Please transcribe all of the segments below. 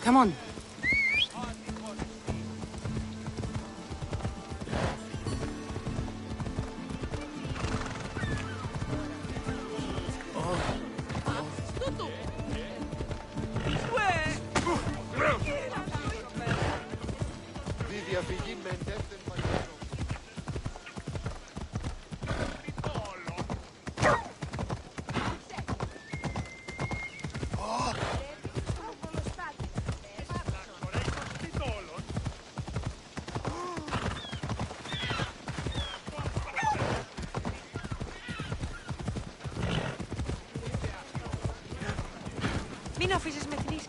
Come on. Μην αφήσεις με την ίσκη.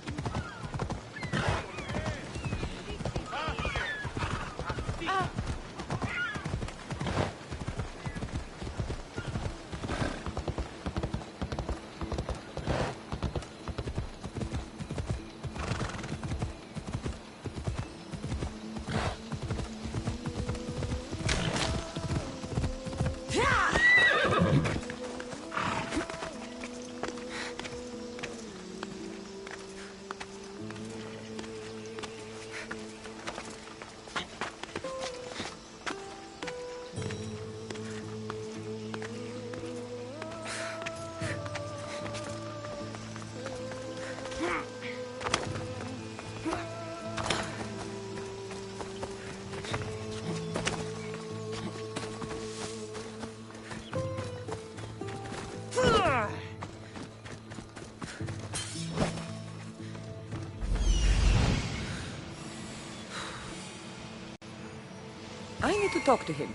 I need to talk to him.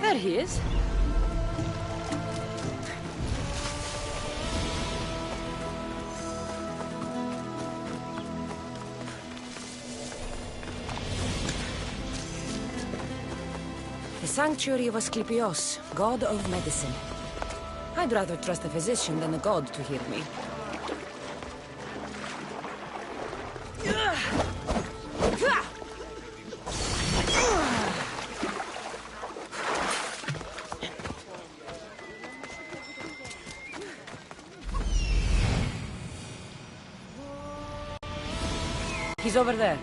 There he is. The Sanctuary of Asclepios, god of medicine. I'd rather trust a physician than a god to heal me. He's over there.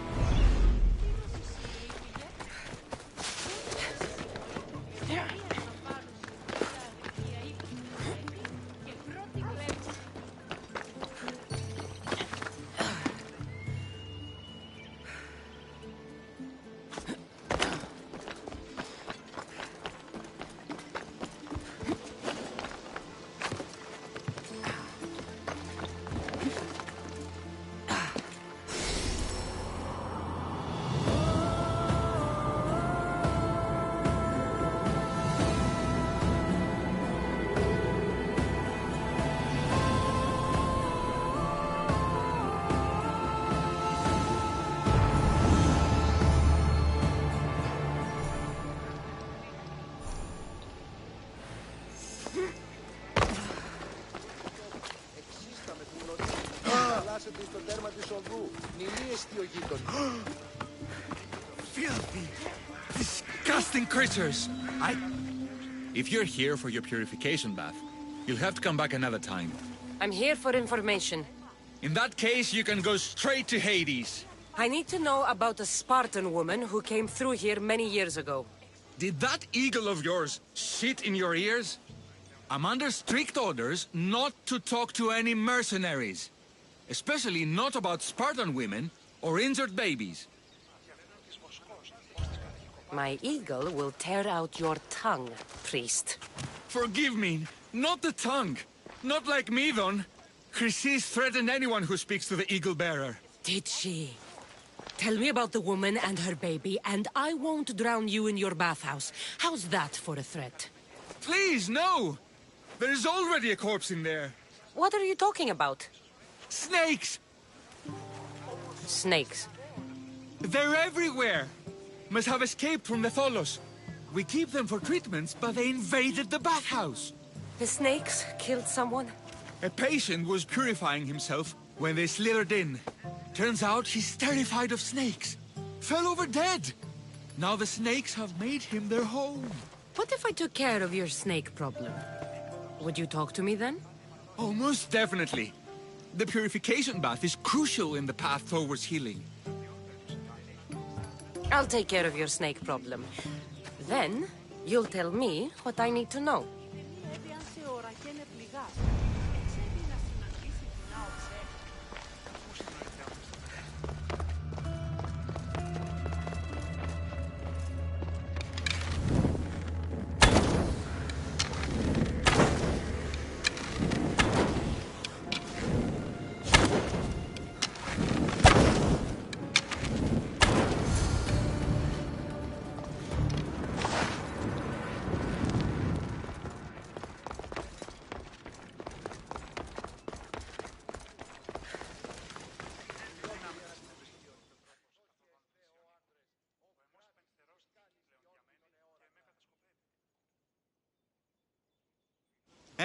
Filthy, disgusting creatures! If you're here for your purification bath, you'll have to come back another time. I'm here for information. In that case, you can go straight to Hades. I need to know about a Spartan woman who came through here many years ago. Did that eagle of yours shit in your ears? I'm under strict orders not to talk to any mercenaries. Especially not about Spartan women or injured babies. My eagle will tear out your tongue, priest. Forgive me, not the tongue. Not like me, Don. Chrysis threatened anyone who speaks to the eagle bearer. Did she? Tell me about the woman and her baby, and I won't drown you in your bathhouse. How's that for a threat? Please, no! There's already a corpse in there. What are you talking about? Snakes! Snakes. They're everywhere! Must have escaped from the Tholos. We keep them for treatments, but they invaded the bathhouse. The snakes killed someone? A patient was purifying himself when they slithered in. Turns out he's terrified of snakes. Fell over dead. Now the snakes have made him their home. What if I took care of your snake problem? Would you talk to me then? Oh, most definitely. The purification bath is crucial in the path towards healing. I'll take care of your snake problem. Then, you'll tell me what I need to know.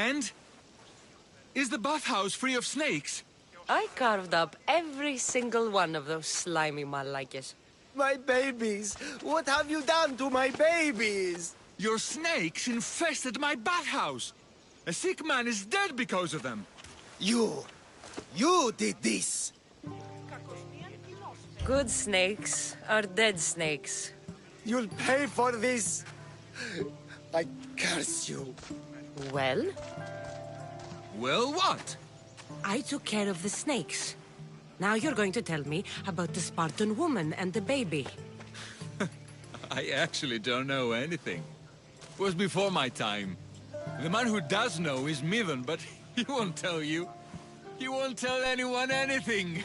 And? Is the bathhouse free of snakes? I carved up every single one of those slimy malakes. My babies! What have you done to my babies? Your snakes infested my bathhouse. A sick man is dead because of them. You did this! Good snakes are dead snakes. You'll pay for this! I curse you. Well, Well, what? I took care of the snakes. Now you're going to tell me about the Spartan woman and the baby. I actually don't know anything. It was before my time. The man who does know is Midon, but he won't tell you. He won't tell anyone anything.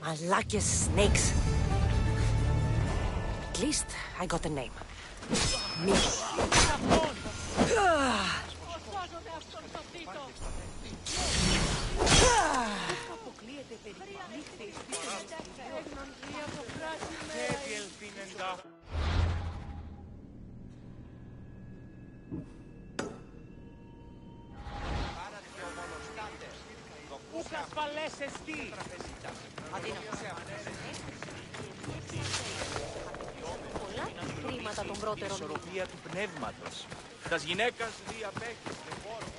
Malakis snakes. At least I got a name. Me. Ισορροπία του πνεύματος. Τας γυναίκας διαπέχεις με φόρμα.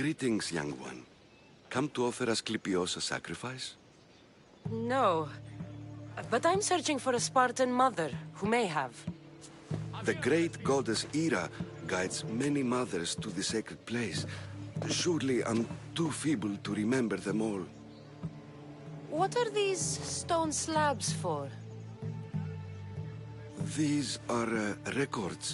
Greetings, young one. Come to offer Asclepios a sacrifice? No. But I'm searching for a Spartan mother who may have. The great goddess Ira guides many mothers to the sacred place. Surely I'm too feeble to remember them all. What are these stone slabs for? These are records.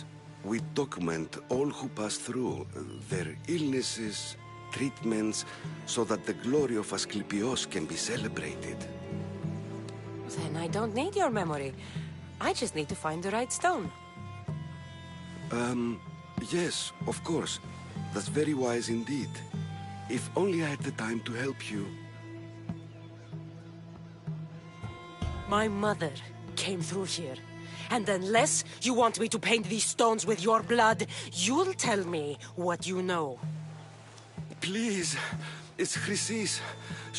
We document all who pass through, their illnesses, treatments, so that the glory of Asclepios can be celebrated. Then I don't need your memory. I just need to find the right stone. Yes, of course. That's very wise indeed. If only I had the time to help you. My mother came through here. And unless you want me to paint these stones with your blood, you'll tell me what you know. Please, it's Chrysis.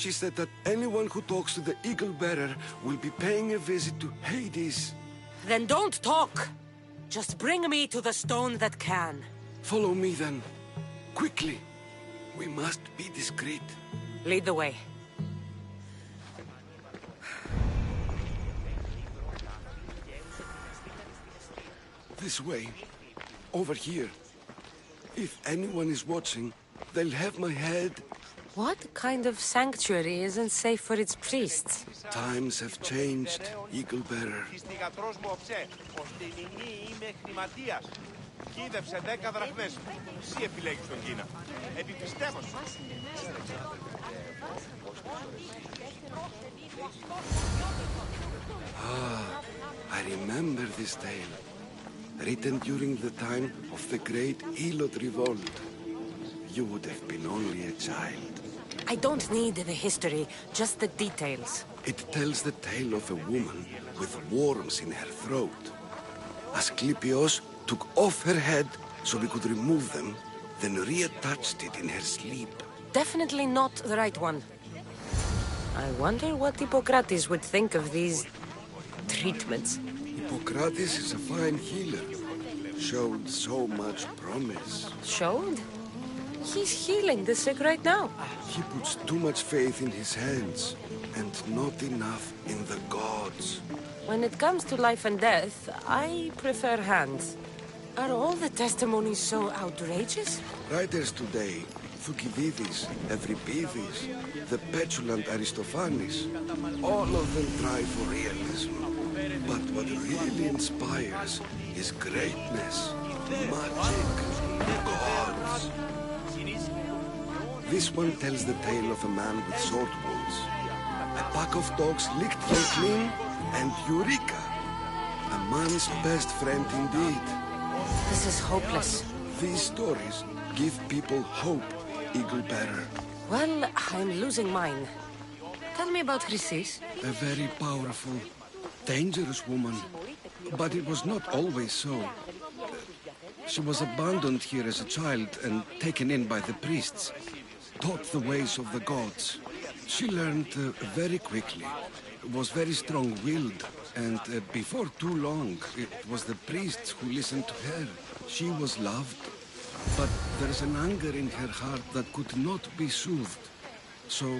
She said that anyone who talks to the Eagle Bearer will be paying a visit to Hades. Then don't talk! Just bring me to the stone that can. Follow me then. Quickly. We must be discreet. Lead the way. This way. Over here. If anyone is watching, they'll have my head. What kind of sanctuary isn't safe for its priests? Times have changed, Eagle Bearer. Της θυγατρός μου οψέ. Ως τελεινή είμαι χρηματίας. Κοίδευσε 10 δραχμές. Εσύ επιλέγεις τον Κίνα. Επιπιστεύω σου. I remember this tale. written during the time of the Great Elot Revolt. You would have been only a child. I don't need the history, just the details. It tells the tale of a woman with worms in her throat. Asclepios took off her head so we could remove them, then reattached it in her sleep. Definitely not the right one. I wonder what Hippocrates would think of these treatments. Hippocrates is a fine healer. Showed so much promise. Showed? He's healing the sick right now. He puts too much faith in his hands, and not enough in the gods. When it comes to life and death, I prefer hands. Are all the testimonies so outrageous? Writers today, Thucydides, Euripides, the petulant Aristophanes, all of them try for realism. But what really inspires is greatness, magic, gods. This one tells the tale of a man with sword wounds. A pack of dogs licked him clean, and Eureka! A man's best friend indeed. This is hopeless. These stories give people hope, Eagle Bearer. Well, I'm losing mine. Tell me about Chrysis. A very powerful, dangerous woman. But it was not always so. She was abandoned here as a child and taken in by the priests. Taught the ways of the gods. She learned very quickly. Was very strong-willed. And before too long, it was the priests who listened to her. She was loved. But there's an anger in her heart that could not be soothed. So,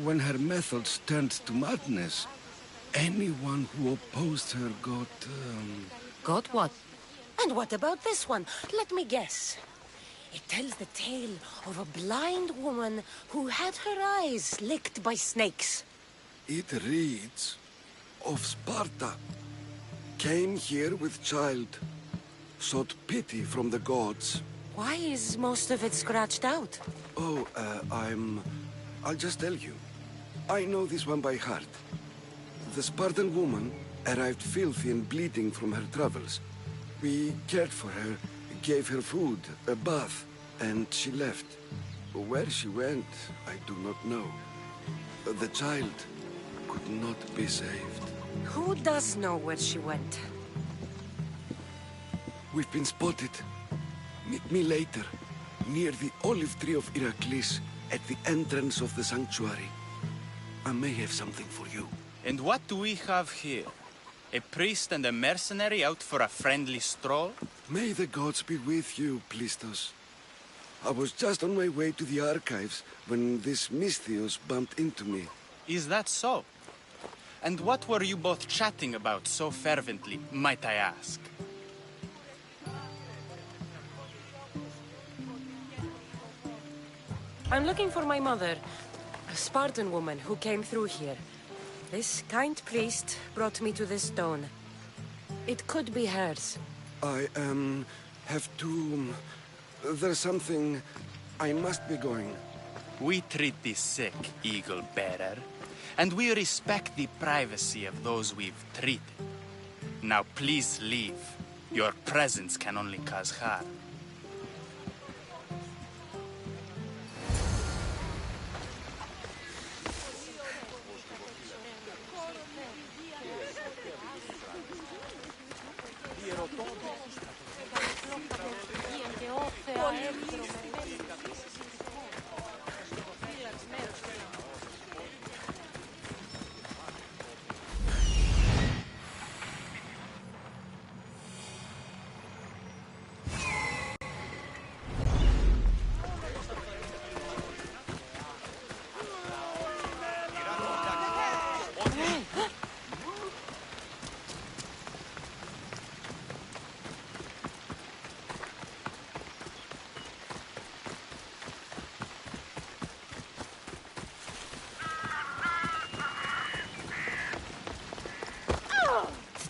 when her methods turned to madness, anyone who opposed her got... Got what? And what about this one? Let me guess. It tells the tale of a blind woman who had her eyes licked by snakes. It reads of Sparta. Came here with child. Sought pity from the gods. Why is most of it scratched out? Oh, I'll just tell you. I know this one by heart. The Spartan woman arrived filthy and bleeding from her travels. We cared for her, gave her food, a bath, and she left. Where she went, I do not know. The child could not be saved. Who does know where she went? We've been spotted. Meet me later, near the olive tree of Heracles, at the entrance of the sanctuary. I may have something for you. And what do we have here? A priest and a mercenary out for a friendly stroll? May the gods be with you, Plistos. I was just on my way to the archives when this Misthios bumped into me. Is that so? And what were you both chatting about so fervently, might I ask? I'm looking for my mother, a Spartan woman who came through here. This kind priest brought me to this stone. It could be hers. I, have to... There's something... I must be going. We treat the sick, Eagle Bearer, and we respect the privacy of those we've treated. Now please leave. Your presence can only cause harm.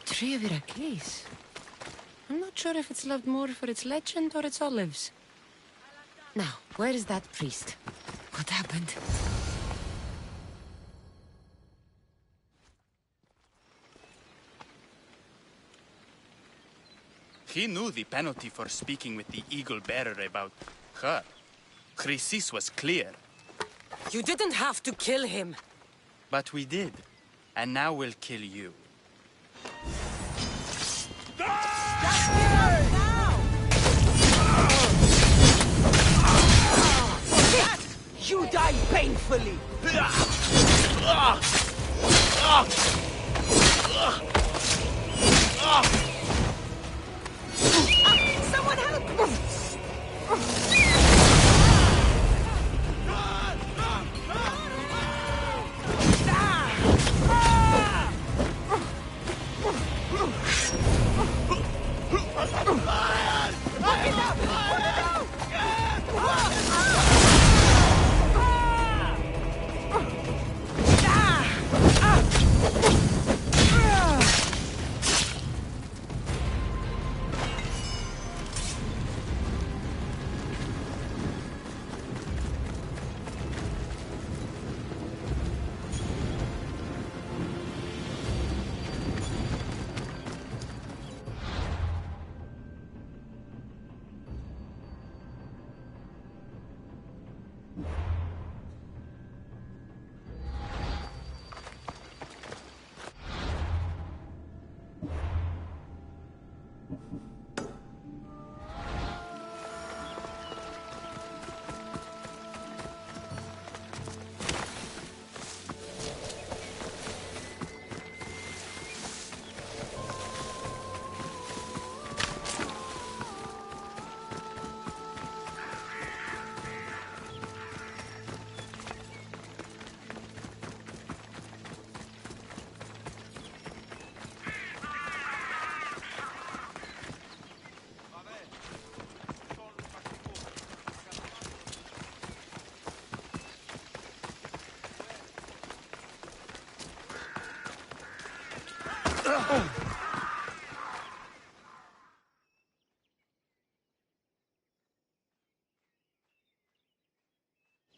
Tree of Heracles. I'm not sure if it's loved more for its legend or its olives. Now, where is that priest? What happened? He knew the penalty for speaking with the Eagle Bearer about her. Chrysis was clear. You didn't have to kill him. But we did. And now we'll kill you. You die painfully. Someone help!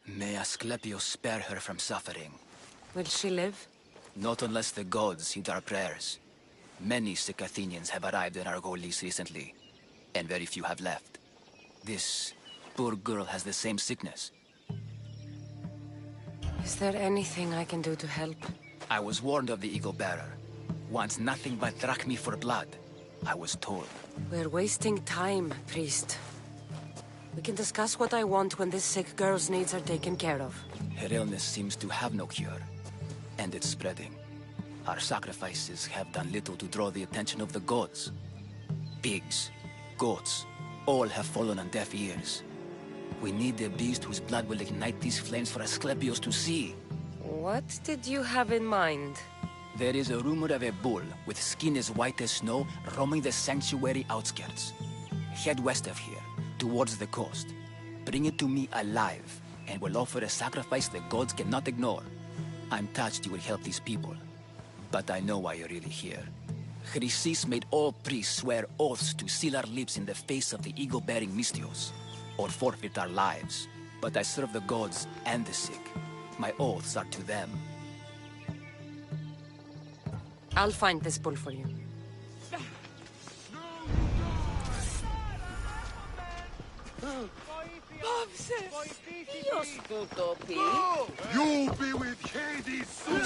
May Asclepius spare her from suffering. Will she live? Not unless the gods heed our prayers. Many sick Athenians have arrived in Argolis recently, and very few have left. This poor girl has the same sickness. Is there anything I can do to help? I was warned of the Eagle Bearer. Wants nothing but drachmi for blood. I was told. We're wasting time, priest. We can discuss what I want when this sick girl's needs are taken care of. Her illness seems to have no cure, and it's spreading. Our sacrifices have done little to draw the attention of the gods. Pigs, goats, all have fallen on deaf ears. We need a beast whose blood will ignite these flames for Asclepius to see. What did you have in mind? There is a rumor of a bull with skin as white as snow roaming the sanctuary outskirts. Head west of here, towards the coast. Bring it to me alive, and we'll offer a sacrifice the gods cannot ignore. I'm touched you will help these people, but I know why you're really here. Chrysis made all priests swear oaths to seal our lips in the face of the eagle-bearing Mystios, or forfeit our lives. But I serve the gods and the sick. My oaths are to them. I'll find this bull for you. You'll be with Hades soon!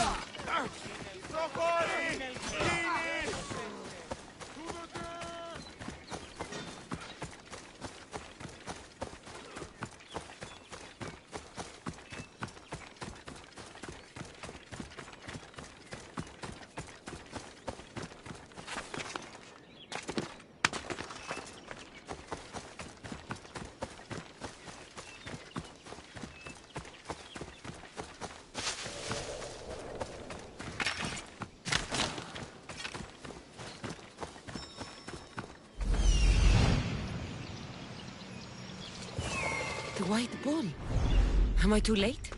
The white bull. Am I too late?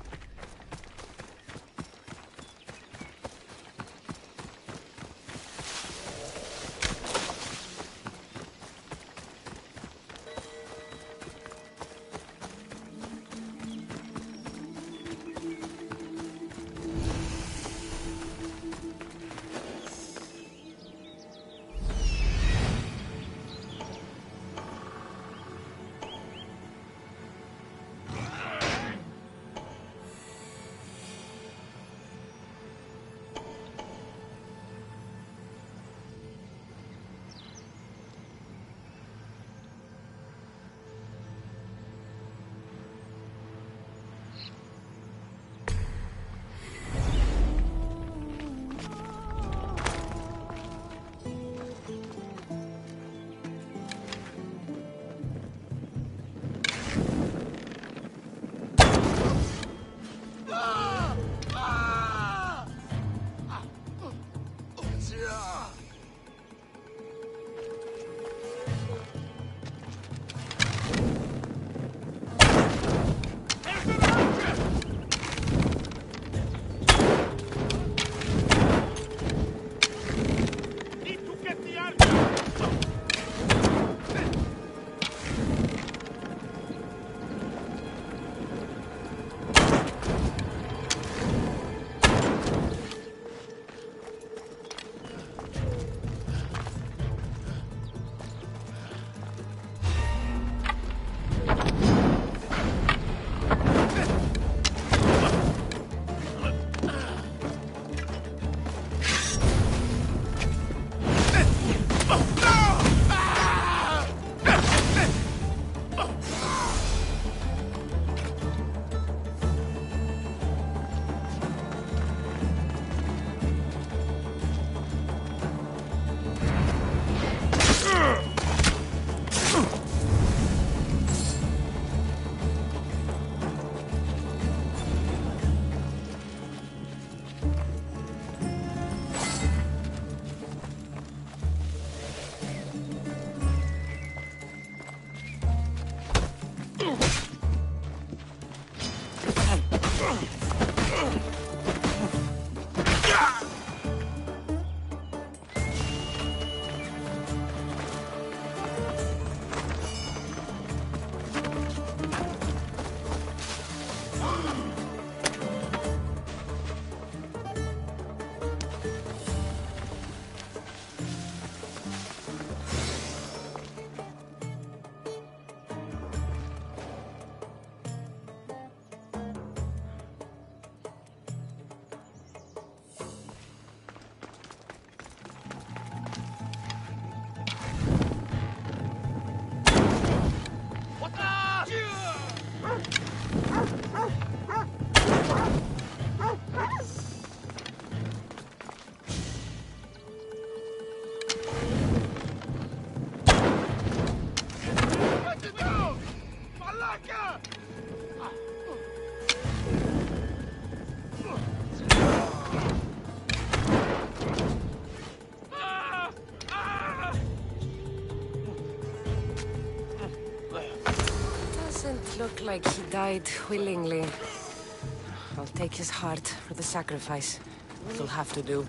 look like he died willingly. I'll take his heart for the sacrifice. It'll have to do.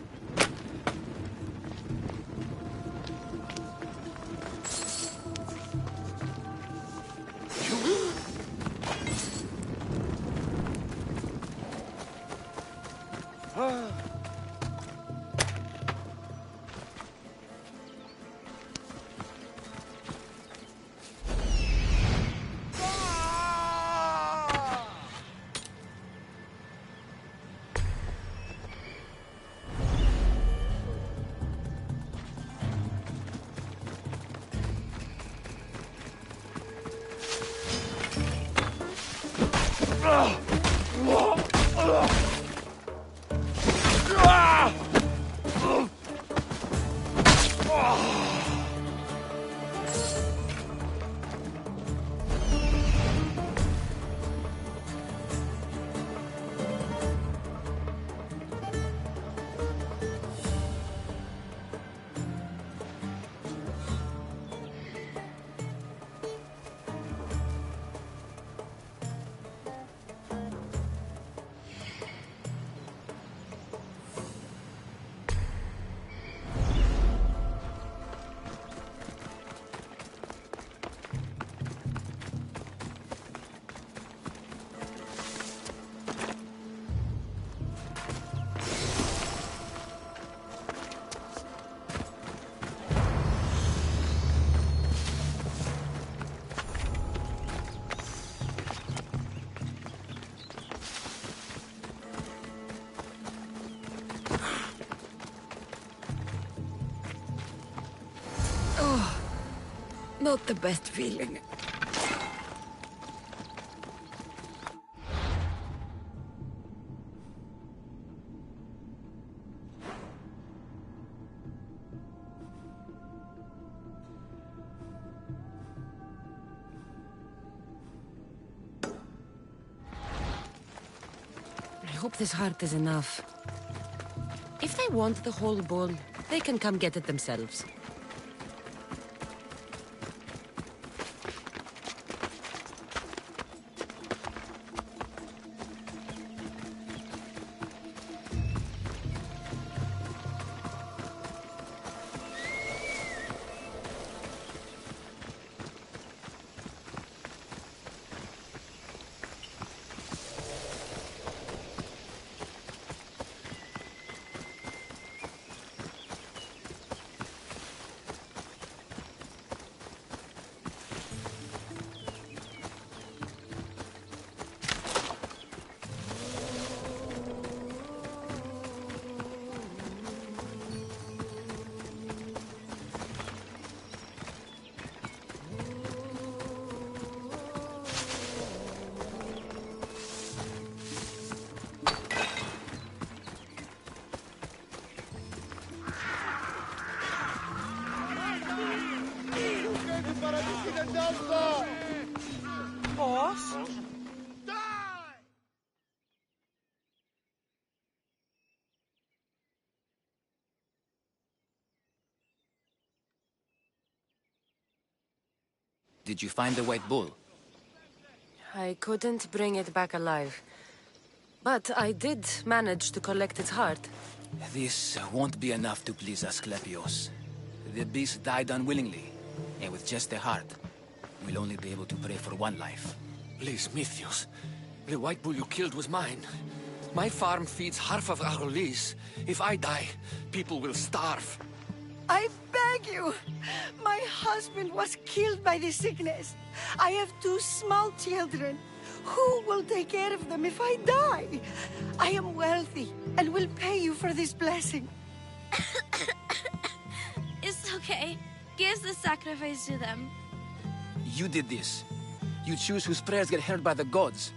Not the best feeling. I hope this heart is enough. If they want the whole bowl, they can come get it themselves. Πώς? Did you find the white bull? I couldn't bring it back alive. But I did manage to collect its heart. This won't be enough to please Asclepios. The beast died unwillingly, and with just the heart, we'll only be able to pray for one life. Please, Mythios. The white bull you killed was mine. My farm feeds half of Arolis. If I die, people will starve. I beg you! My husband was killed by this sickness. I have 2 small children. Who will take care of them if I die? I am wealthy and will pay you for this blessing. It's okay. Give the sacrifice to them. You did this. You choose whose prayers get heard by the gods.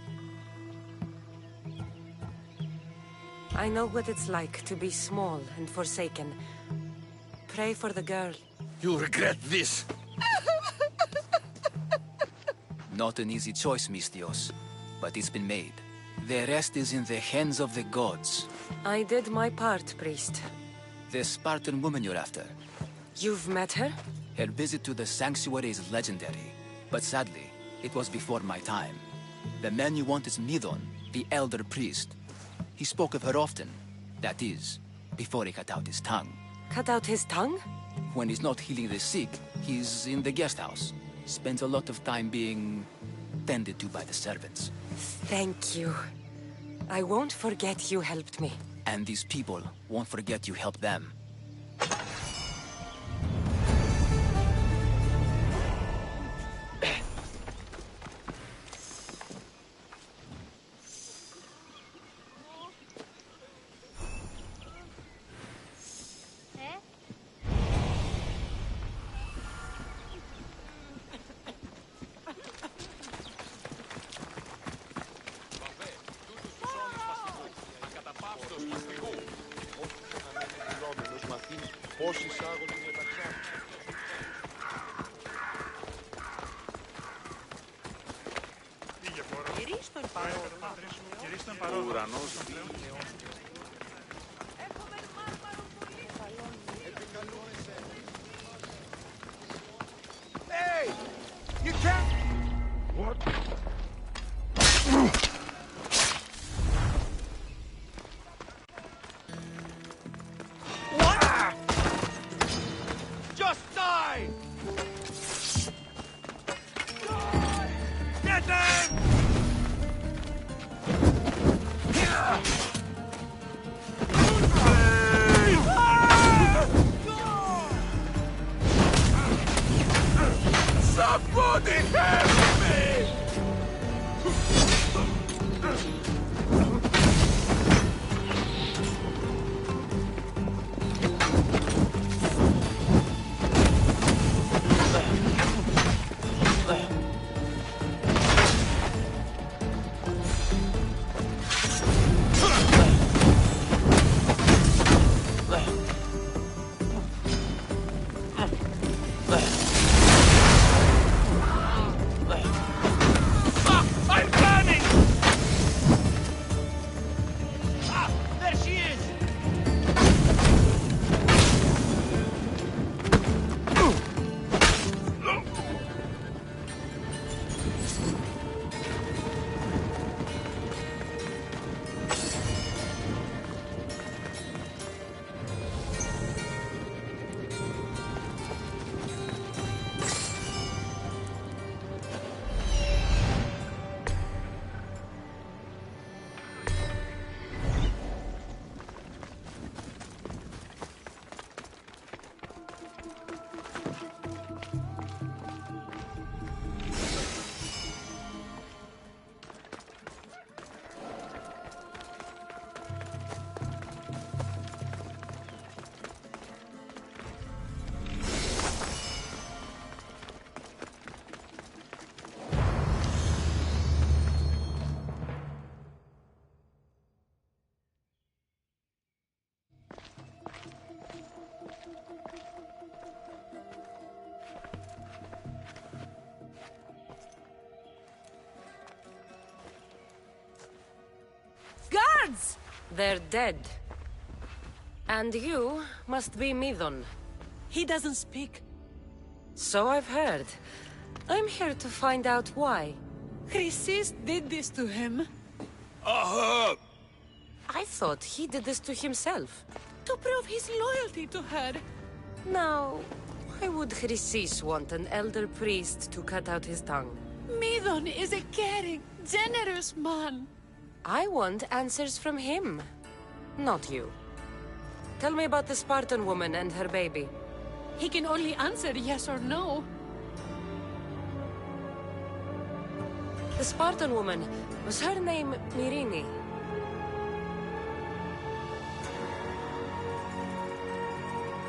I know what it's like to be small and forsaken. Pray for the girl. You'll regret this. Not an easy choice, Mystios, but it's been made. The rest is in the hands of the gods. I did my part, priest. The Spartan woman you're after. You've met her? Her visit to the sanctuary is legendary, but sadly, it was before my time. The man you want is Midon, the elder priest. He spoke of her often. That is, before he cut out his tongue. Cut out his tongue? When he's not healing the sick, he's in the guest house. Spends a lot of time being tended to by the servants. Thank you. I won't forget you helped me. And these people won't forget you helped them. Hey! You can't... What? What? Just die! Get them! Somebody help me! I'm burning! Ah, there she is! Guards! They're dead. And you must be Midon. He doesn't speak. So I've heard. I'm here to find out why. Chrysis did this to him. I thought he did this to himself. To prove his loyalty to her. Now, why would Chrysis want an elder priest to cut out his tongue? Midon is a caring, generous man. I want answers from him, not you. Tell me about the Spartan woman and her baby. He can only answer yes or no. The Spartan woman, was her name Mirini?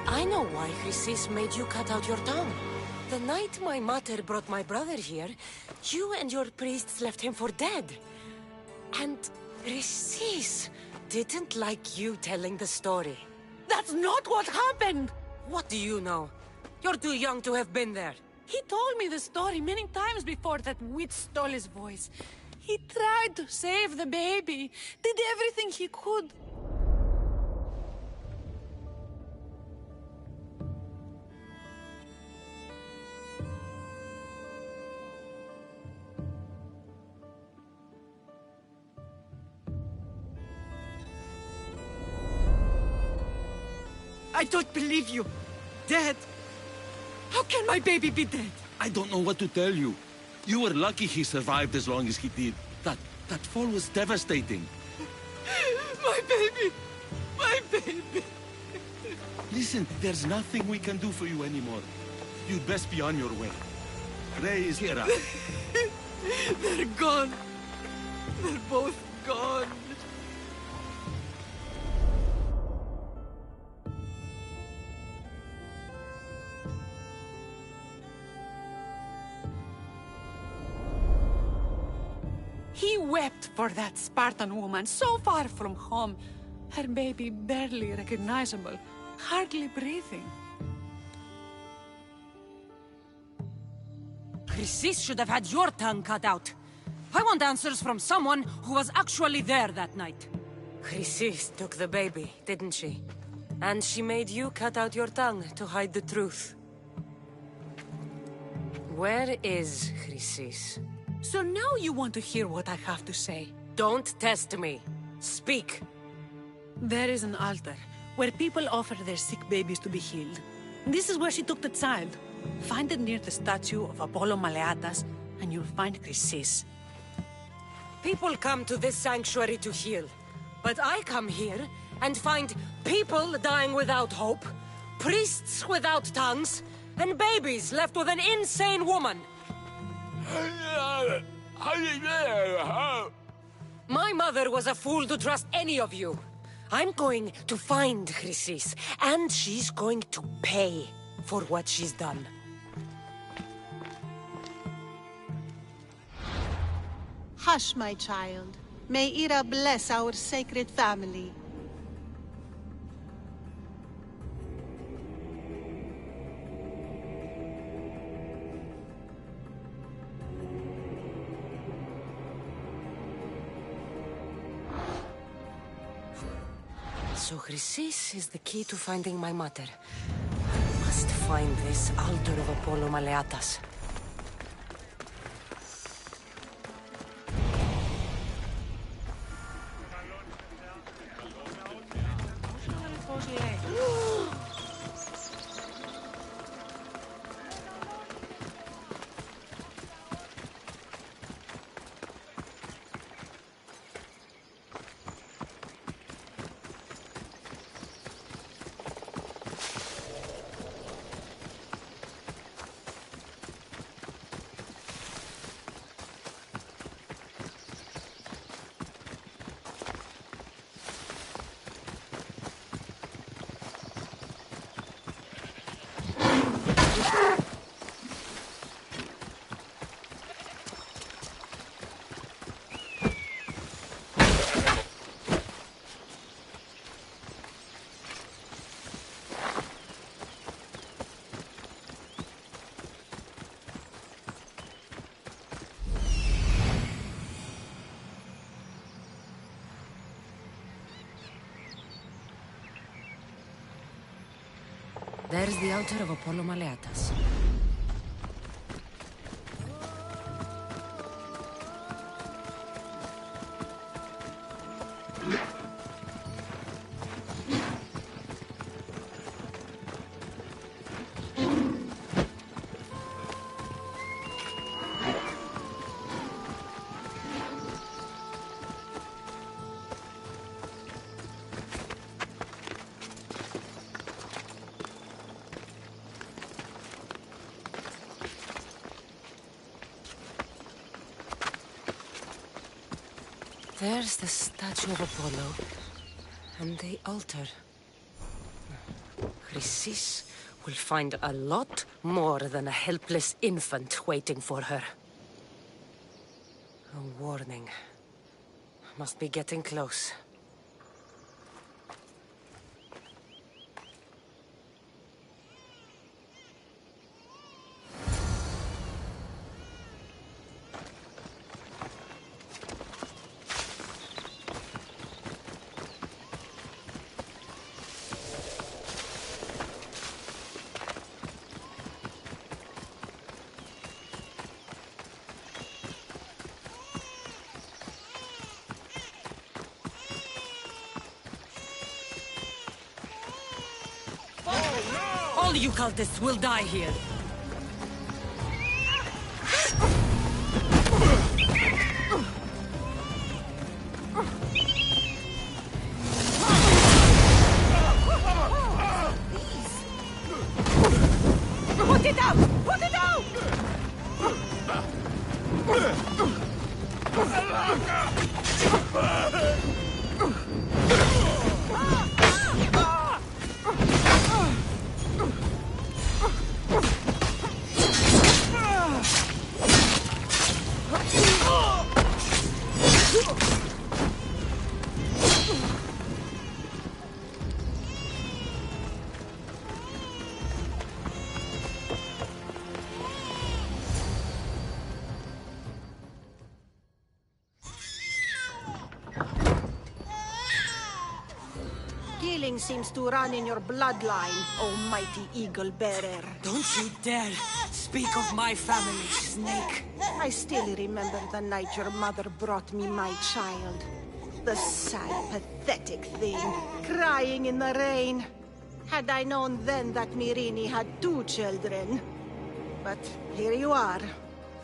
I know why Chrysis made you cut out your tongue. The night my mother brought my brother here, you and your priests left him for dead. And Chrysis didn't like you telling the story. That's not what happened! What do you know? You're too young to have been there. He told me the story many times before that witch stole his voice. He tried to save the baby, did everything he could. I don't believe you. Dead? How can my baby be dead? I don't know what to tell you. You were lucky he survived as long as he did. That fall was devastating. My baby! My baby! Listen, there's nothing we can do for you anymore. You'd best be on your way. Ray is here. They're gone. They're both gone. He wept for that Spartan woman so far from home. Her baby barely recognizable, hardly breathing. Chrysis should have had your tongue cut out. I want answers from someone who was actually there that night. Chrysis took the baby, didn't she? And she made you cut out your tongue to hide the truth. Where is Chrysis? So now you want to hear what I have to say. Don't test me. Speak. There is an altar where people offer their sick babies to be healed. This is where she took the child. Find it near the statue of Apollo Maleatas, and you'll find Chrysis. People come to this sanctuary to heal. But I come here and find people dying without hope, priests without tongues, and babies left with an insane woman. My mother was a fool to trust any of you. I'm going to find Chrysis, and she's going to pay for what she's done. Hush, my child. May Ira bless our sacred family. So Chrysis is the key to finding my mother. I must find this altar of Apollo Maleatas. There's the altar of Apollo Maleatas. There's the statue of Apollo, and the altar. Chrysis will find a lot more than a helpless infant waiting for her. A warning. Must be getting close. All you cultists will die here. Put it out! Put it out! Killing seems to run in your bloodline, almighty eagle bearer. Don't you dare speak of my family, Snake. I still remember the night your mother brought me my child. The sad, pathetic thing, crying in the rain. Had I known then that Mirini had 2 children. But here you are.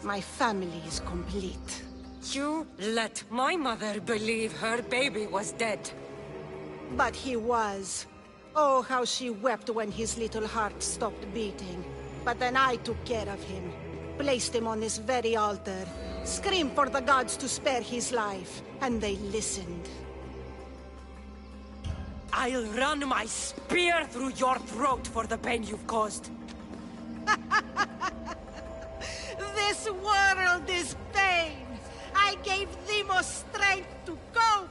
My family is complete. You let my mother believe her baby was dead. But he was. Oh, how she wept when his little heart stopped beating. But then I took care of him. Placed him on this very altar. Screamed for the gods to spare his life. And they listened. I'll run my spear through your throat for the pain you've caused. This world is pain. I gave Demos strength to cope.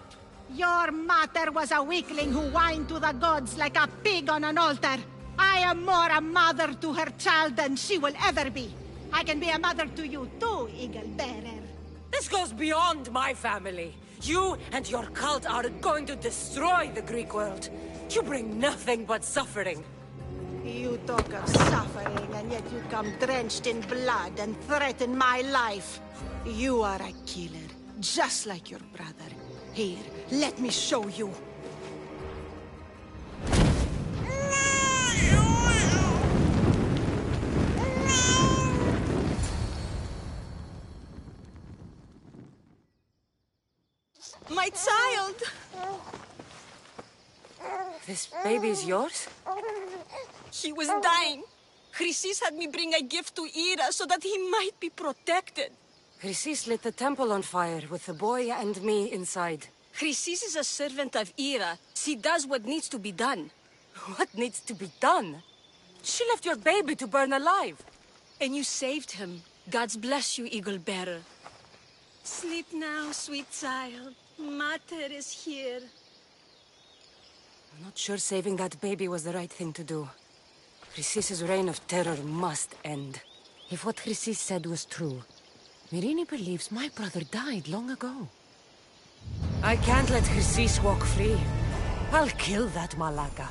Your mater was a weakling who whined to the gods like a pig on an altar. I am more a mother to her child than she will ever be. I can be a mother to you too, Eagle Bearer. This goes beyond my family. You and your cult are going to destroy the Greek world. You bring nothing but suffering. You talk of suffering, and yet you come drenched in blood and threaten my life. You are a killer, just like your brother. Here, let me show you. My child! This baby's yours? He was dying. Chrysis had me bring a gift to Ira so that he might be protected. Chrysis lit the temple on fire with the boy and me inside. Chrysis is a servant of Ira. She does what needs to be done. What needs to be done? She left your baby to burn alive. And you saved him. Gods bless you, Eagle Bearer. Sleep now, sweet child. Mater is here. I'm not sure saving that baby was the right thing to do. Chrysis's reign of terror must end. If what Chrysis said was true, Mirini believes my brother died long ago. I can't let Chrysis walk free. I'll kill that Malaka.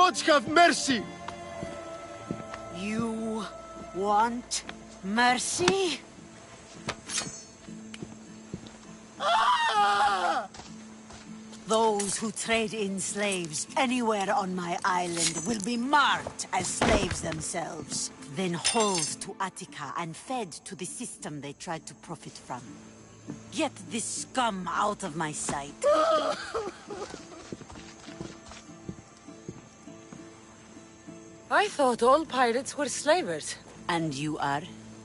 gods have mercy! You want mercy? Ah! Those who trade in slaves anywhere on my island will be marked as slaves themselves, then hauled to Attica and fed to the system they tried to profit from. Get this scum out of my sight. I thought all pirates were slavers. And you are?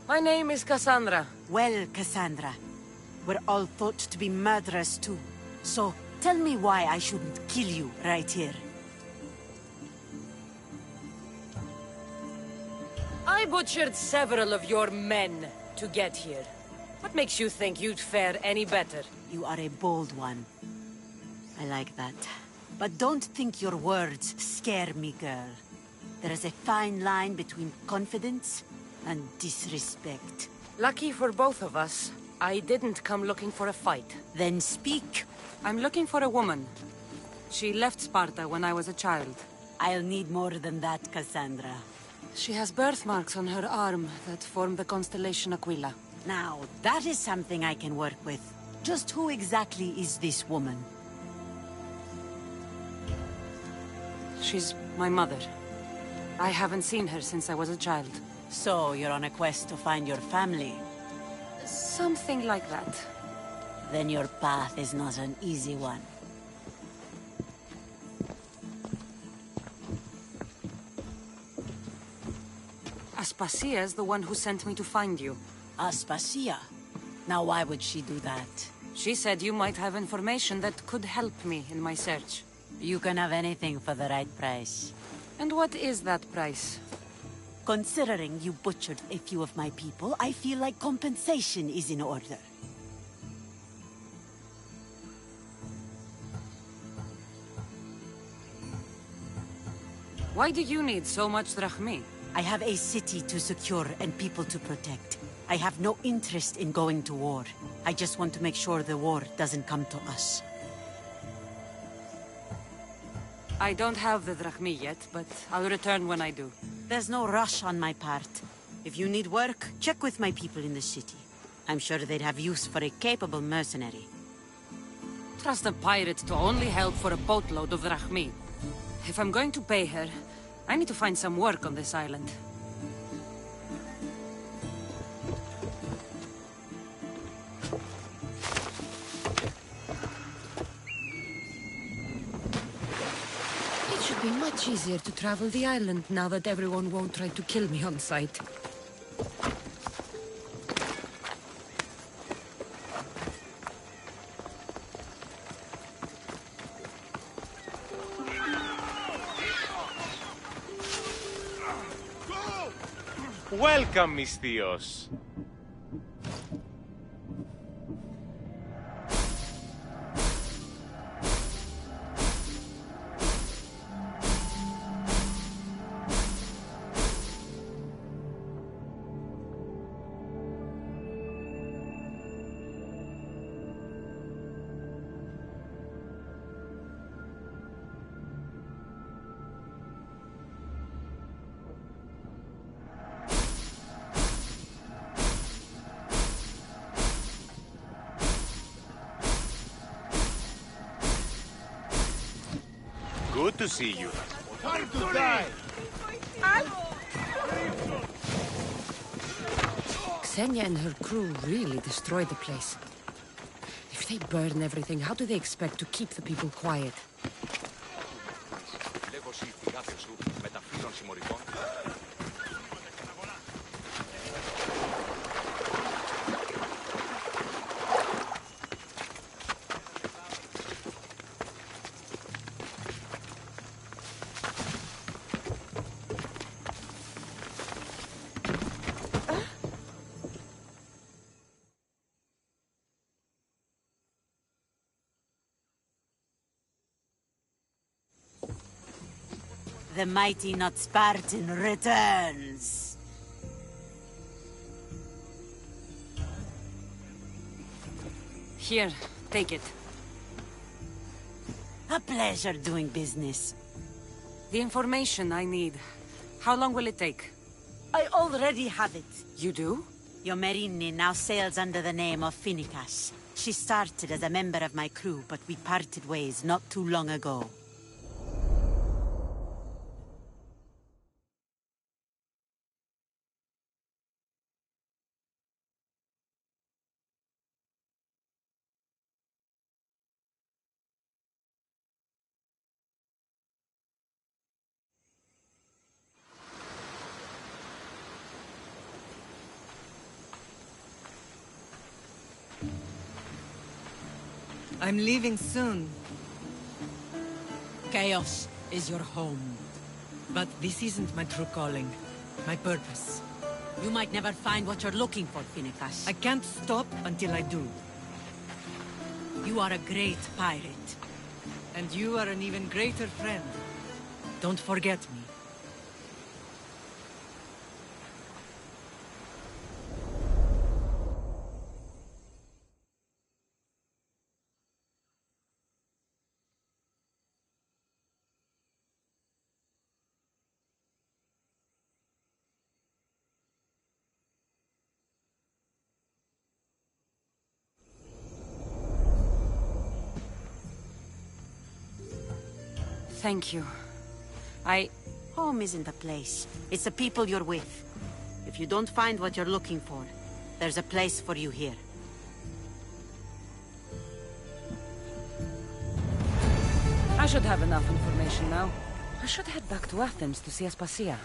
My name is Cassandra. Well, Cassandra, we're all thought to be murderers too. So, tell me why I shouldn't kill you right here. I butchered several of your men to get here. What makes you think you'd fare any better? You are a bold one. I like that. But don't think your words scare me, girl. There is a fine line between confidence and disrespect. Lucky for both of us, I didn't come looking for a fight. Then speak. I'm looking for a woman. She left Sparta when I was a child. I'll need more than that, Cassandra. She has birthmarks on her arm that form the constellation Aquila. Now, that is something I can work with. Just who exactly is this woman? She's my mother. I haven't seen her since I was a child. So, you're on a quest to find your family? Something like that. Then your path is not an easy one. Aspasia's the one who sent me to find you. Aspasia? Now why would she do that? She said you might have information that could help me in my search. You can have anything for the right price. And what is that price? Considering you butchered a few of my people, I feel like compensation is in order. Why do you need so much drachmi? I have a city to secure and people to protect. I have no interest in going to war. I just want to make sure the war doesn't come to us. I don't have the drachmi yet, but I'll return when I do. There's no rush on my part. If you need work, check with my people in the city. I'm sure they'd have use for a capable mercenary. Trust a pirate to only help for a boatload of drachmi. If I'm going to pay her, I need to find some work on this island. It should be much easier to travel the island now that everyone won't try to kill me on sight. Welcome, mis tíos. Good to see you. Time to die! Xenia and her crew really destroyed the place. If they burn everything, how do they expect to keep the people quiet? The mighty not Spartan returns. Here, take it. A pleasure doing business. The information I need. How long will it take? I already have it. You do? Your Merini now sails under the name of Finicas. She started as a member of my crew, but we parted ways not too long ago. I'm leaving soon. Chaos is your home. But this isn't my true calling. My purpose. You might never find what you're looking for, Finicas. I can't stop until I do. You are a great pirate. And you are an even greater friend. Don't forget me. Thank you. Home isn't a place. It's the people you're with. If you don't find what you're looking for, there's a place for you here. I should have enough information now. I should head back to Athens to see Aspasia.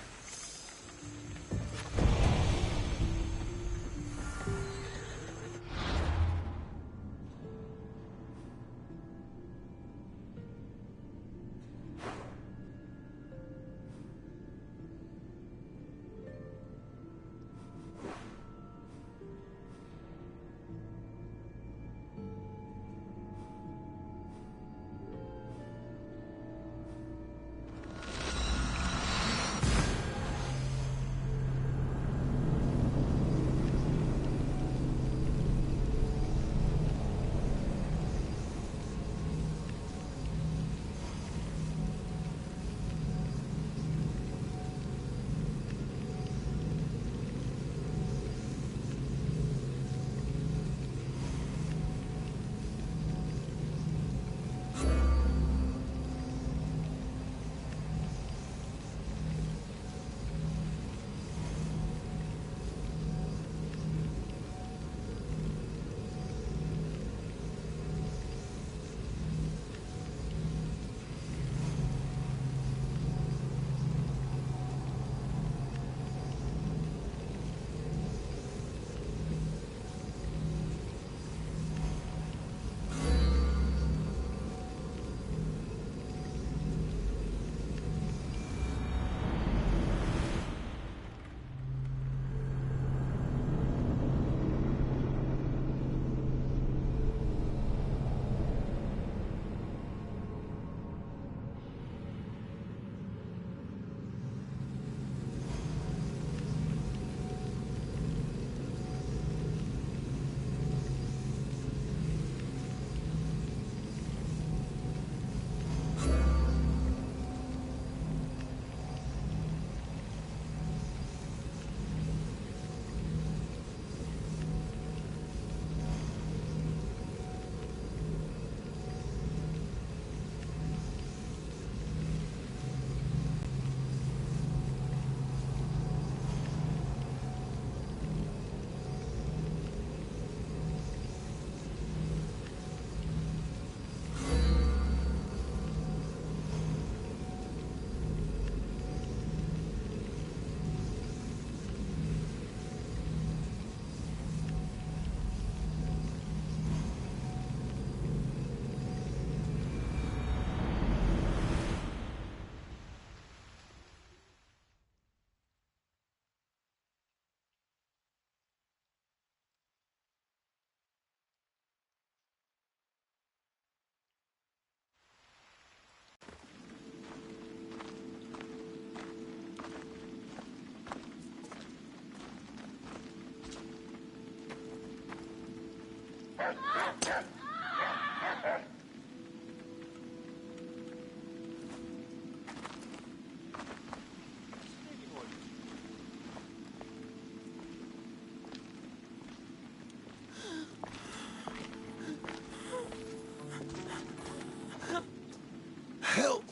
help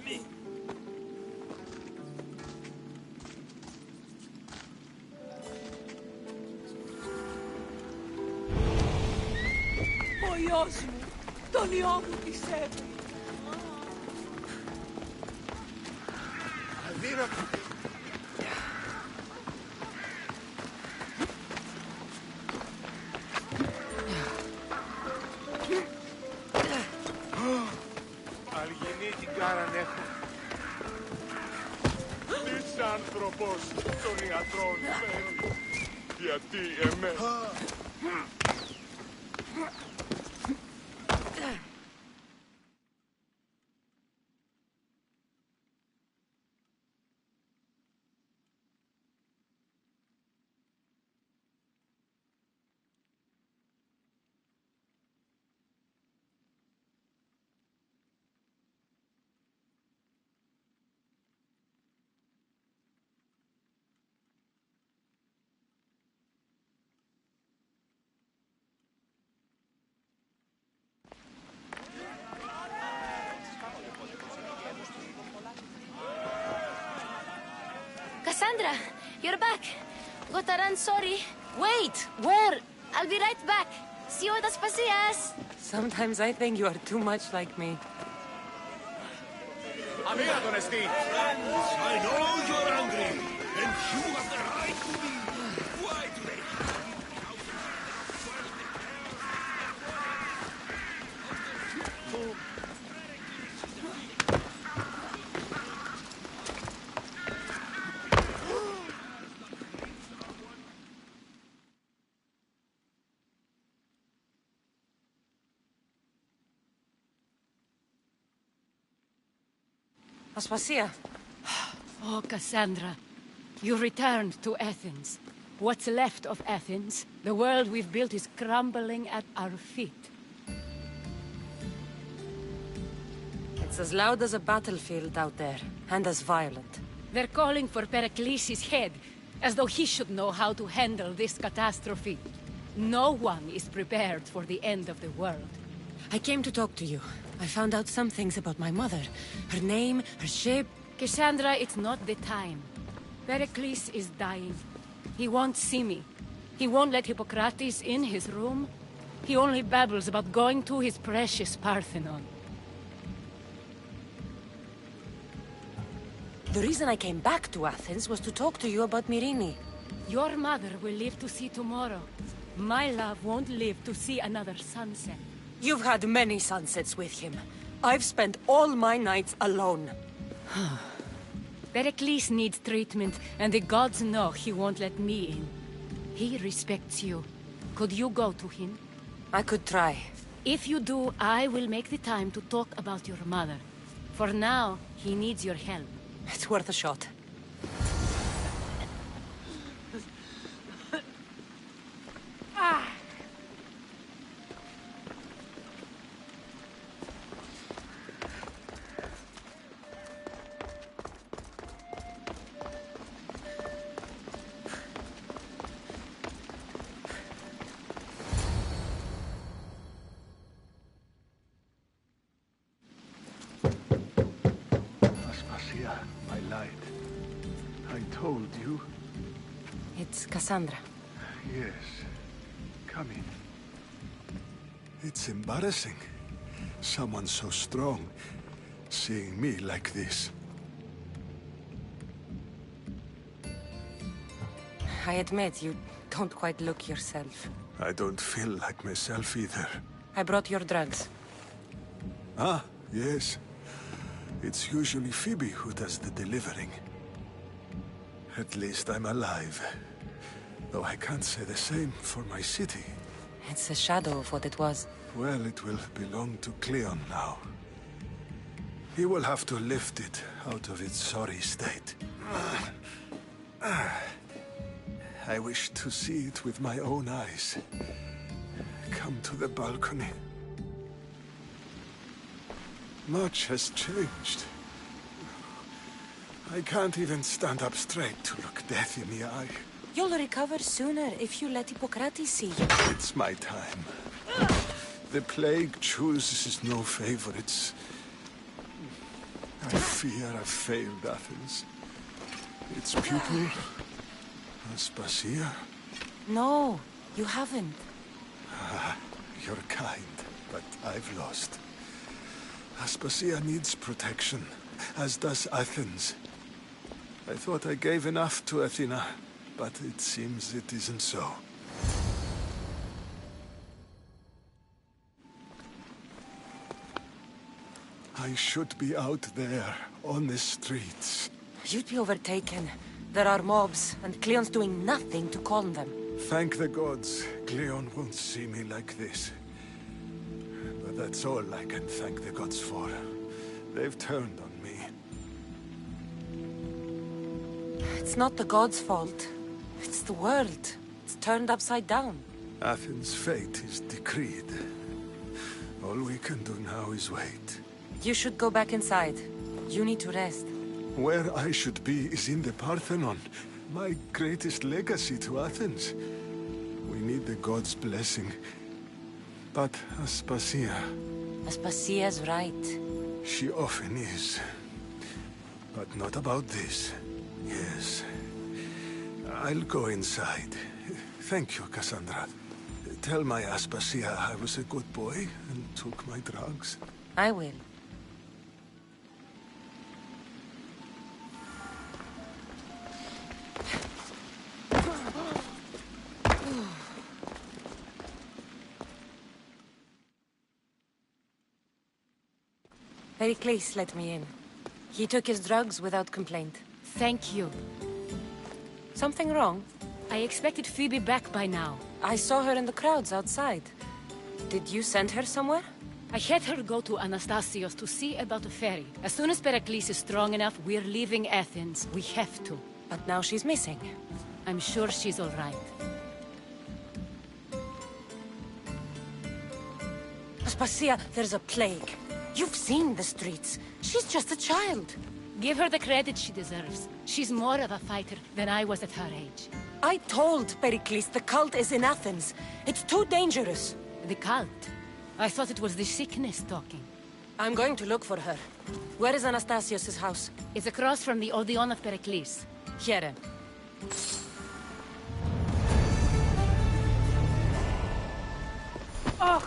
me. Ο γιος μου, τον ιό μου της έβρι. Αδύνατο. Αργινή την κάραν έχω. Της άνθρωπος των ιατρών φέρνει. Γιατί εμένα. Cassandra, you're back. Gotta run, sorry. Wait! Where? I'll be right back. See you at Aspasias. Sometimes I think you are too much like me. Αδύνατον εστί. I know you're angry, and you have the right to be. Why do they Aspasia. Oh, Cassandra, you returned to Athens. What's left of Athens, the world we've built, is crumbling at our feet. It's as loud as a battlefield out there, and as violent. They're calling for Pericles' head, as though he should know how to handle this catastrophe. No one is prepared for the end of the world. I came to talk to you. I found out some things about my mother. Her name, her shape. Cassandra, it's not the time. Pericles is dying. He won't see me. He won't let Hippocrates in his room. He only babbles about going to his precious Parthenon. The reason I came back to Athens was to talk to you about Myrine. Your mother will live to see tomorrow. My love won't live to see another sunset. You've had many sunsets with him. I've spent all my nights alone. Pericles needs treatment, and the gods know he won't let me in. He respects you. Could you go to him? I could try. If you do, I will make the time to talk about your mother. For now, he needs your help. It's worth a shot. Aspasia, my light. I told you. It's Cassandra. Yes. Come in. It's embarrassing. Someone so strong seeing me like this. I admit, you don't quite look yourself. I don't feel like myself either. I brought your drugs. Ah, yes. It's usually Phoebe who does the delivering. At least I'm alive. Though I can't say the same for my city. It's a shadow of what it was. Well, it will belong to Cleon now. He will have to lift it out of its sorry state. I wish to see it with my own eyes. Come to the balcony. Much has changed. I can't even stand up straight to look death in the eye. You'll recover sooner if you let Hippocrates see you. It's my time. The plague chooses no favorites. fear I've failed Athens. Its pupil, Aspasia. No, you haven't. You're kind, but I've lost. Aspasia needs protection, as does Athens. I thought I gave enough to Athena, but it seems it isn't so. I should be out there, on the streets. You'd be overtaken. There are mobs, and Cleon's doing nothing to calm them. Thank the gods, Cleon won't see me like this. But that's all I can thank the gods for. They've turned on me. It's not the gods' fault. It's the world. It's turned upside down. Athens' fate is decreed. All we can do now is wait. You should go back inside. You need to rest. Where I should be is in the Parthenon, my greatest legacy to Athens. We need the gods' blessing. But Aspasia... Aspasia's right. She often is. But not about this. Yes. I'll go inside. Thank you, Cassandra. Tell my Aspasia I was a good boy and took my drugs. I will. Pericles let me in. He took his drugs without complaint. Thank you. Something wrong? I expected Phoebe back by now. I saw her in the crowds outside. Did you send her somewhere? I had her go to Anastasios to see about a ferry. As soon as Pericles is strong enough, we're leaving Athens. We have to. But now she's missing. I'm sure she's all right. Aspasia, there's a plague. You've seen the streets. She's just a child. Give her the credit she deserves. She's more of a fighter than I was at her age. I told Pericles the cult is in Athens. It's too dangerous. The cult? I thought it was the sickness talking. I'm going to look for her. Where is Anastasios' house? It's across from the Odeon of Pericles. Here. Oh!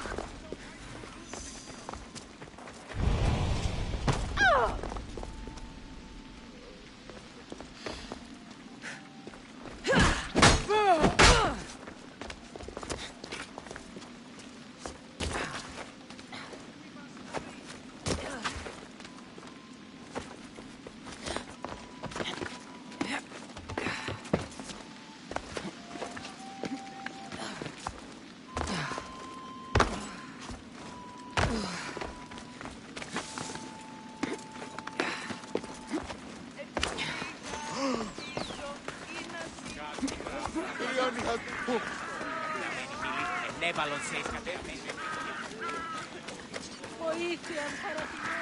Βοήθεια, παρακαλώ.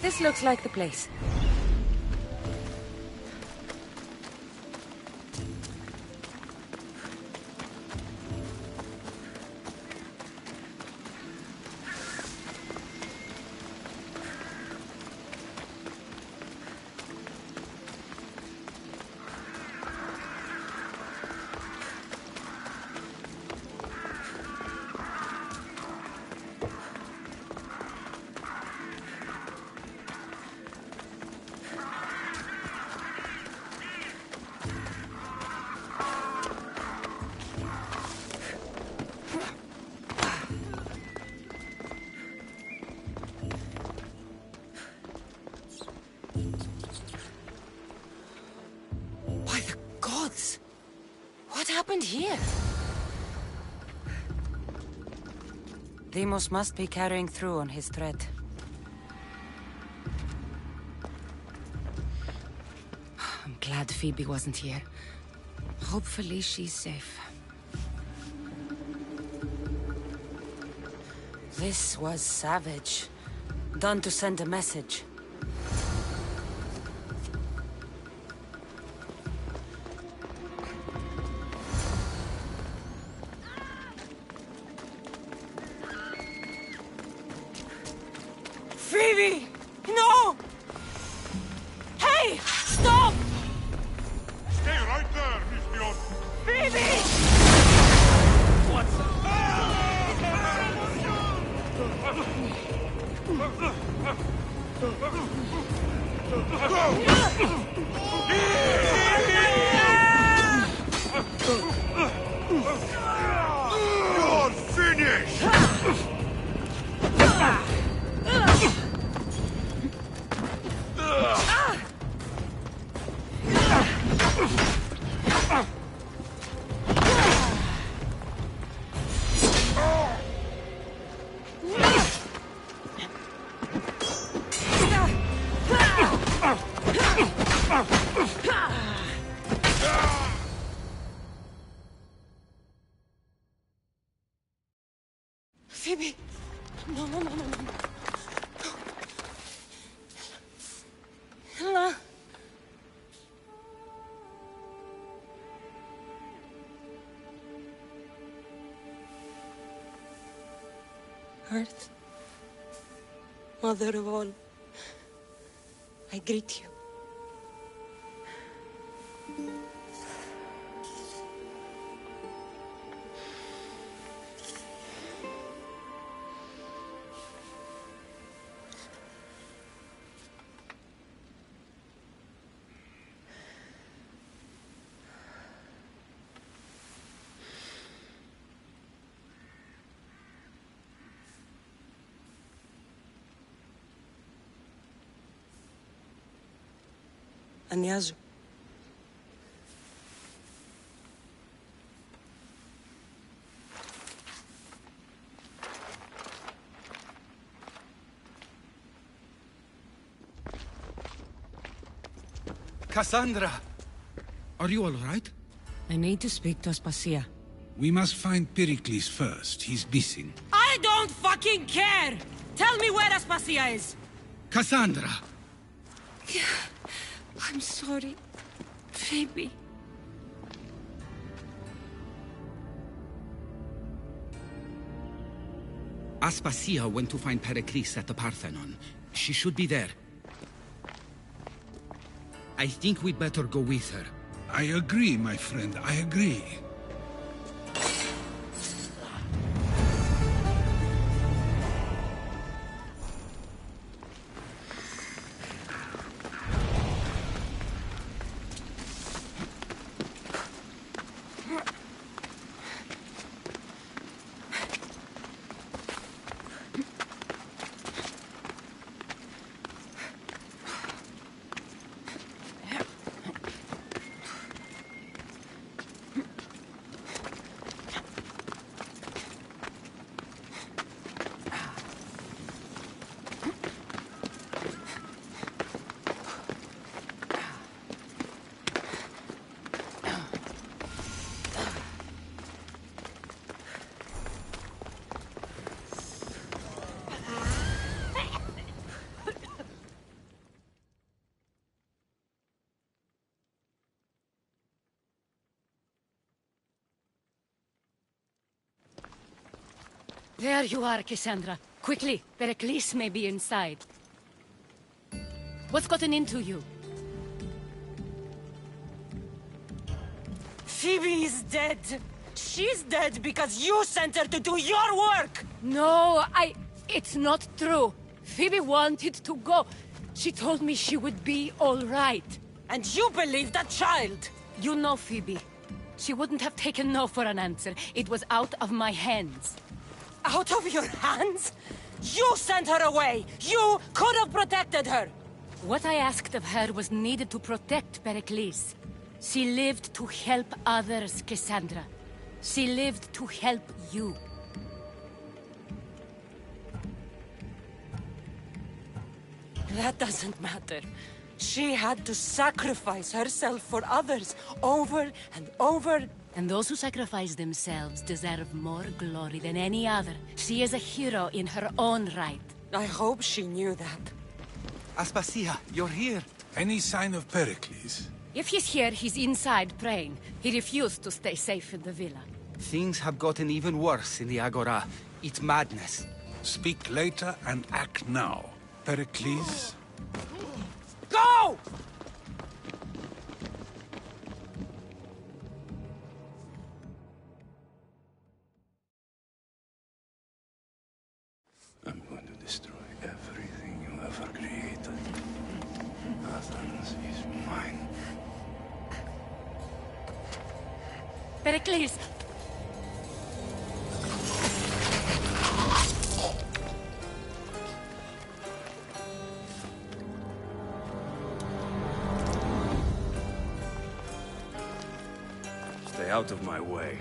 This looks like the place. happened here? Deimos must be carrying through on his threat. I'm glad Phoebe wasn't here. Hopefully she's safe. This was savage. Done to send a message. Phoebe! No! Hey! Stop! Stay right there, Miss Phoebe! What's You're finished! Phoebe! No, no, no, no, no. Helena! Earth, Mother of all, I greet you. Ανιάζω. Cassandra! Are you all right? I need to speak to Aspasia. We must find Pericles first. He's missing. I don't fucking care! Tell me where Aspasia is! Cassandra! I'm sorry, Phoebe. Aspasia went to find Pericles at the Parthenon. She should be there. I think we'd better go with her. I agree, my friend. I agree. There you are, Cassandra. Quickly, Pericles may be inside. What's gotten into you? Phoebe is dead. She's dead because you sent her to do your work! No, it's not true. Phoebe wanted to go. She told me she would be all right. And you believe that child? You know Phoebe. She wouldn't have taken no for an answer. It was out of my hands. Out of your hands? You sent her away! You could have protected her! What I asked of her was needed to protect Pericles. She lived to help others, Cassandra. She lived to help you. That doesn't matter. She had to sacrifice herself for others, over and over. And those who sacrifice themselves deserve more glory than any other. She is a hero in her own right. I hope she knew that. Aspasia, you're here. Any sign of Pericles? If he's here, he's inside praying. He refused to stay safe in the villa. Things have gotten even worse in the Agora. It's madness. Speak later and act now. Pericles? Go! I'm going to destroy everything you ever created. Athens is mine. Pericles! Stay out of my way.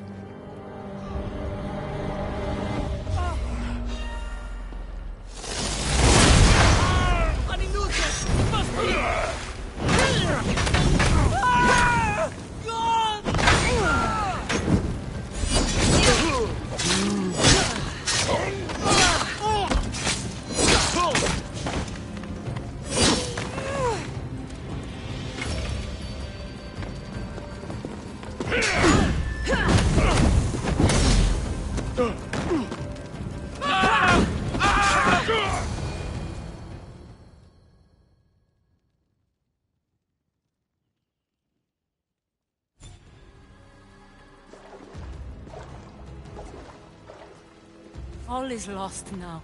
All is lost now.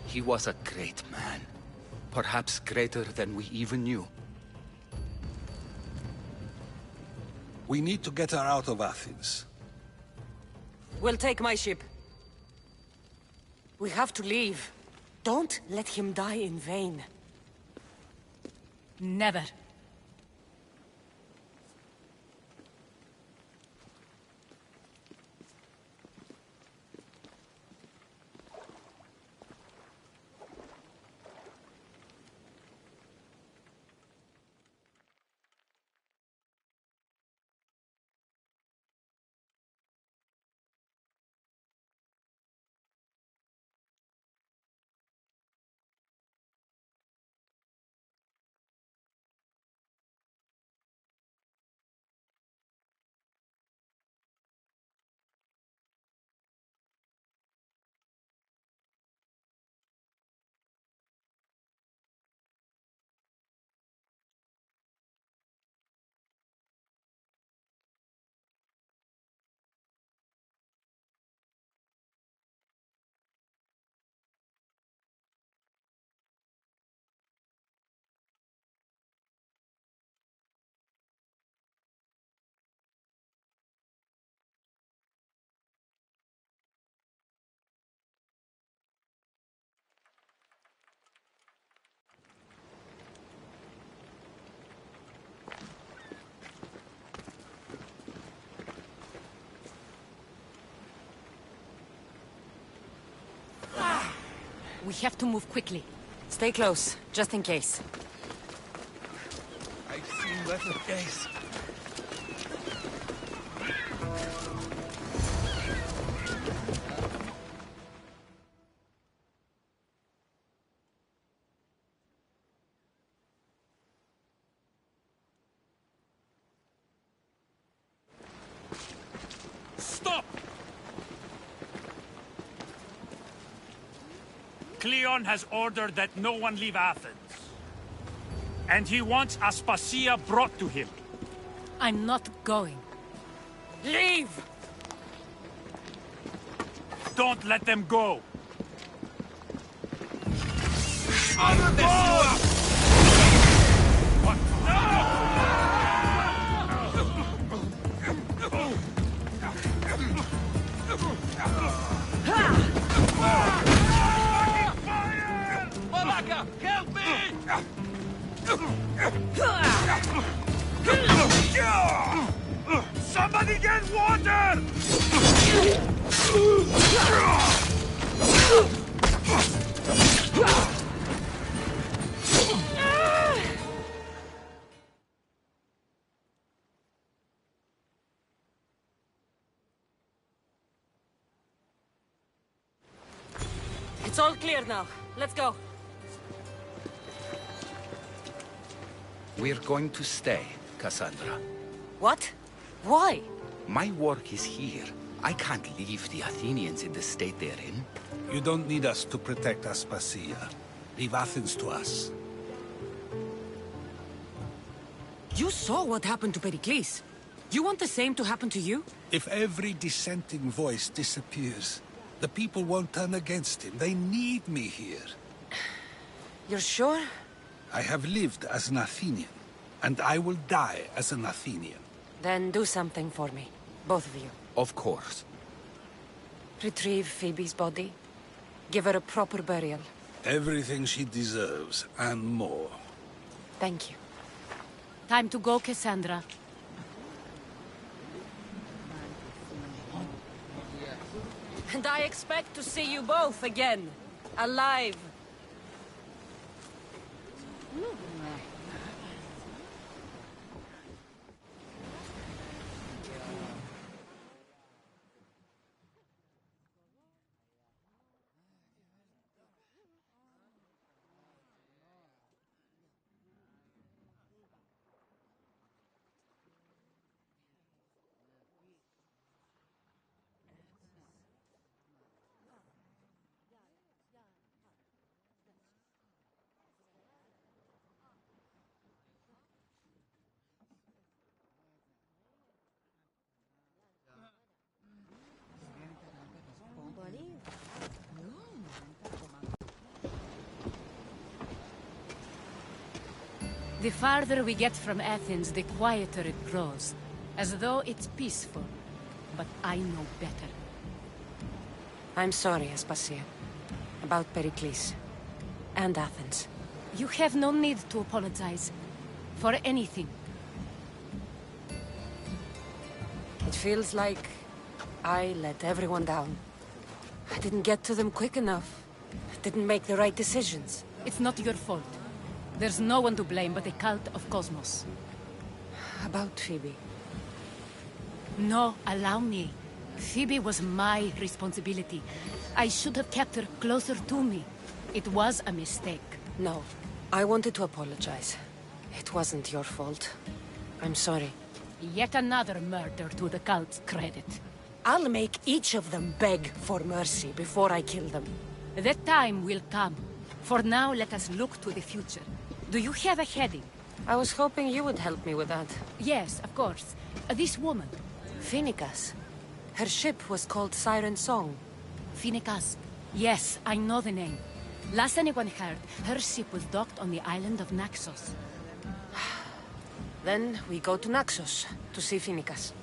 He was a great man. Perhaps greater than we even knew. We need to get her out of Athens. We'll take my ship. We have to leave. Don't let him die in vain. Never. We have to move quickly. Stay close, just in case. I've seen better days. Stop! Cleon has ordered that no one leave Athens. And he wants Aspasia brought to him. I'm not going. Leave! Don't let them go. Malaka, help me! It's all clear now. Let's go. We're going to stay, Cassandra. What? Why? My work is here. I can't leave the Athenians in the state they're in. You don't need us to protect Aspasia. Leave Athens to us. You saw what happened to Pericles. You want the same to happen to you? If every dissenting voice disappears, the people won't turn against him. They need me here. You're sure? I have lived as an Athenian, and I will die as an Athenian. Then do something for me. Both of you. Of course. Retrieve Phoebe's body. Give her a proper burial. Everything she deserves, and more. Thank you. Time to go, Cassandra. And I expect to see you both again. Alive. The farther we get from Athens, the quieter it grows. As though it's peaceful. But I know better. I'm sorry, Aspasia. About Pericles. And Athens. You have no need to apologize. For anything. It feels like I let everyone down. I didn't get to them quick enough. I didn't make the right decisions. It's not your fault. There's no one to blame but the cult of Cosmos. About Phoebe. No, allow me. Phoebe was my responsibility. I should have kept her closer to me. It was a mistake. No. I wanted to apologize. It wasn't your fault. I'm sorry. Yet another murder to the cult's credit. I'll make each of them beg for mercy before I kill them. That time will come. For now, let us look to the future. Do you have a heading? I was hoping you would help me with that. Yes, of course. This woman. Phoenicas. Her ship was called Siren Song. Phoenicas. Yes, I know the name. Last anyone heard, her ship was docked on the island of Naxos. Then we go to Naxos to see Phoenicas.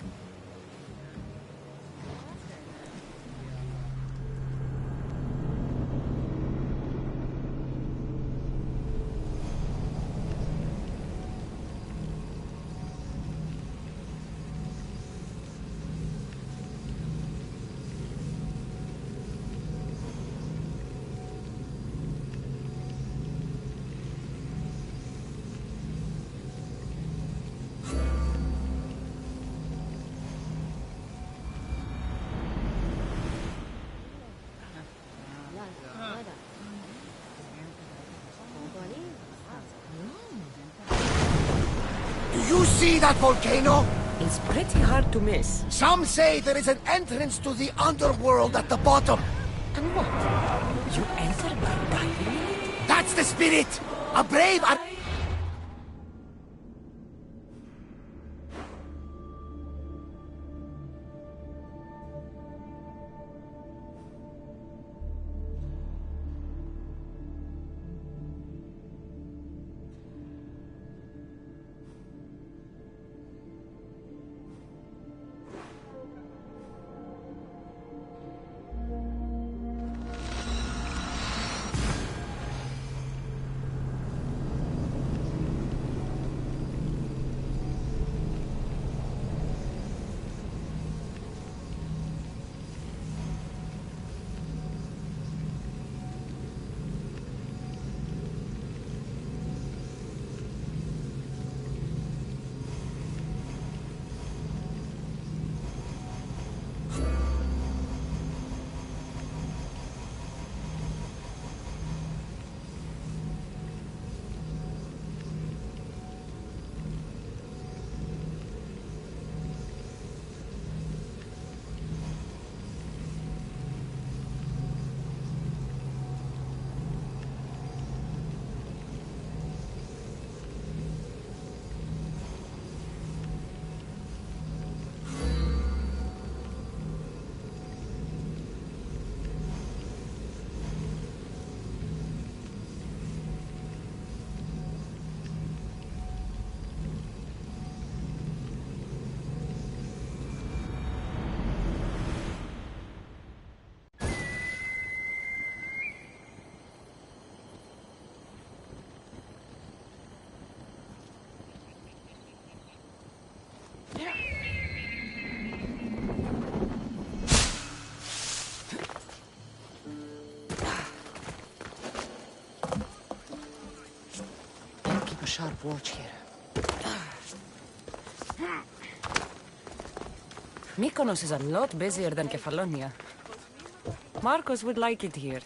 You see that volcano? It's pretty hard to miss. Some say there is an entrance to the underworld at the bottom. And what? You enter by diving? That's the spirit! A brave... sharp watch here. Mykonos is a lot busier than Kefalonia. Marcos would like it here.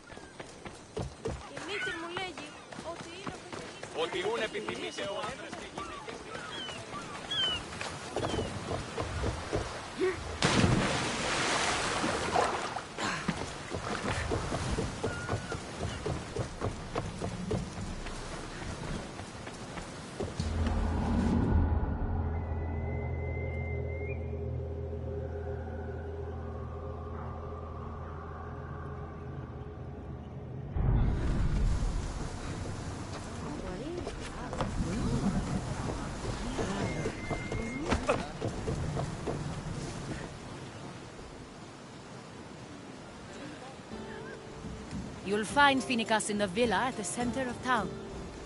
You'll find Phoenicas in the villa at the center of town.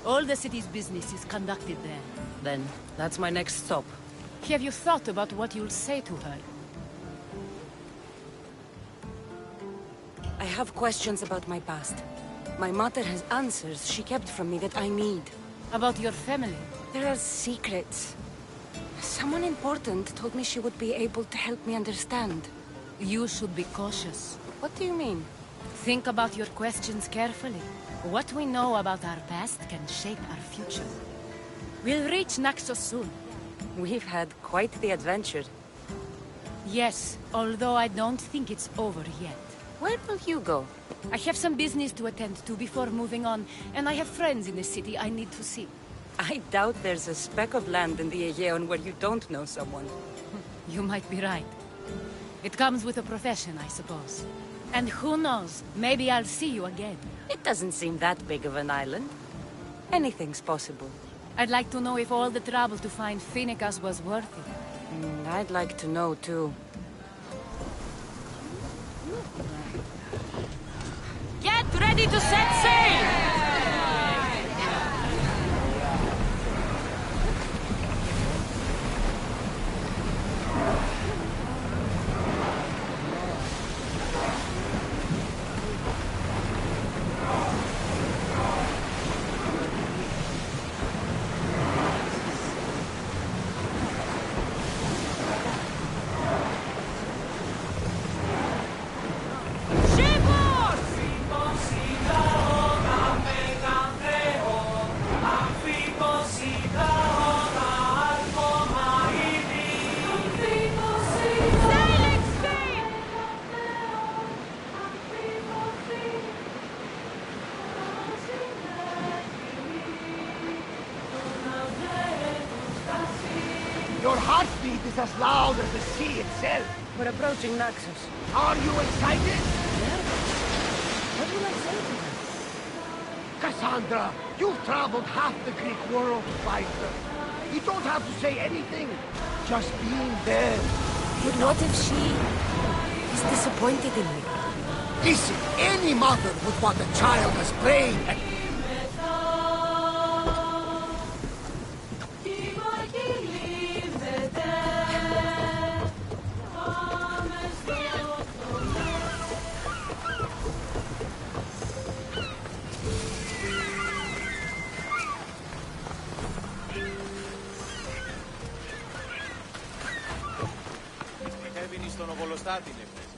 All the city's business is conducted there. Then, that's my next stop. Have you thought about what you'll say to her? I have questions about my past. My mother has answers she kept from me that I need. About your family? There are secrets. Someone important told me she would be able to help me understand. You should be cautious. What do you mean? Think about your questions carefully. What we know about our past can shape our future. We'll reach Naxos soon. We've had quite the adventure. Yes, although I don't think it's over yet. Where will you go? I have some business to attend to before moving on, and I have friends in the city I need to see. I doubt there's a speck of land in the Aegean where you don't know someone. You might be right. It comes with a profession, I suppose. And who knows, maybe I'll see you again. It doesn't seem that big of an island. Anything's possible. I'd like to know if all the trouble to find Phoenicas was worth it. I'd like to know, too. Get ready to set sail! Your heartbeat is as loud as the sea itself. We're approaching Naxos. Are you excited? What will I say to her? Cassandra, you've traveled half the Greek world to find her. You don't have to say anything. Just being there. But what if she is disappointed in me? Listen, any mother would want a child as brave and... στον Οβολοστάτη είναι φρέσκη.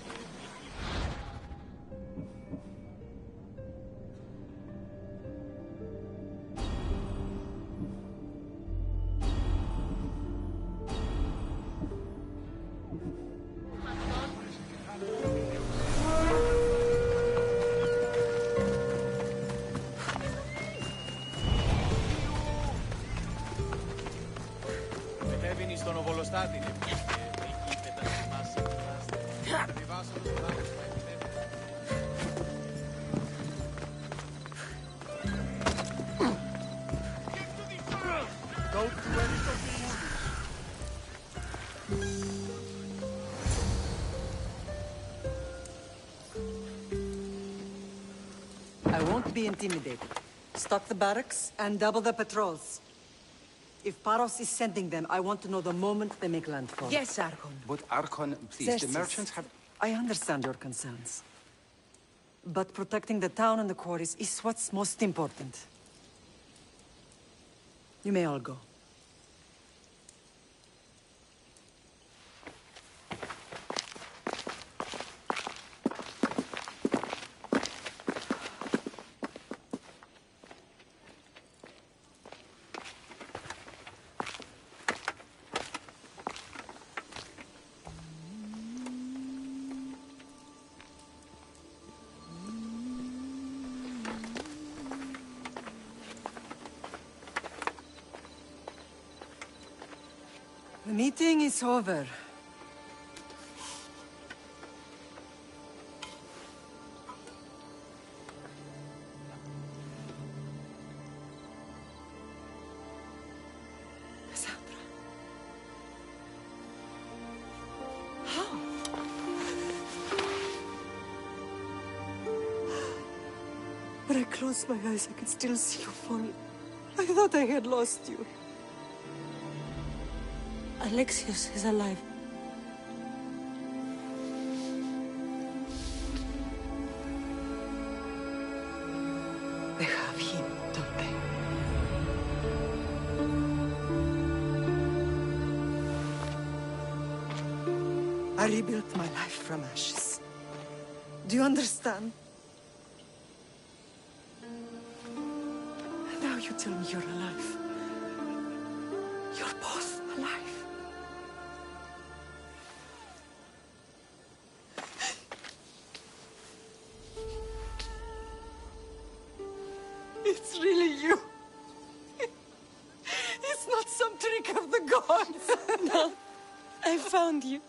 Μετέβηνη στον Οβολοστάτη είναι φρέσκη. I won't be intimidated. Stock the barracks and double the patrols. If Paros is sending them, I want to know the moment they make landfall. Yes, Archon. But Archon, please, the merchants have... I understand your concerns. But protecting the town and the quarries is what's most important. You may all go. The meeting is over. Cassandra. How? When I closed my eyes, I could still see you fall. I thought I had lost you. Alexios is alive. They have him, don't they? I rebuilt my life from ashes. Do you understand? And now you tell me you're alive. You're both alive. It's really you. It's not some trick of the gods. No, I found you.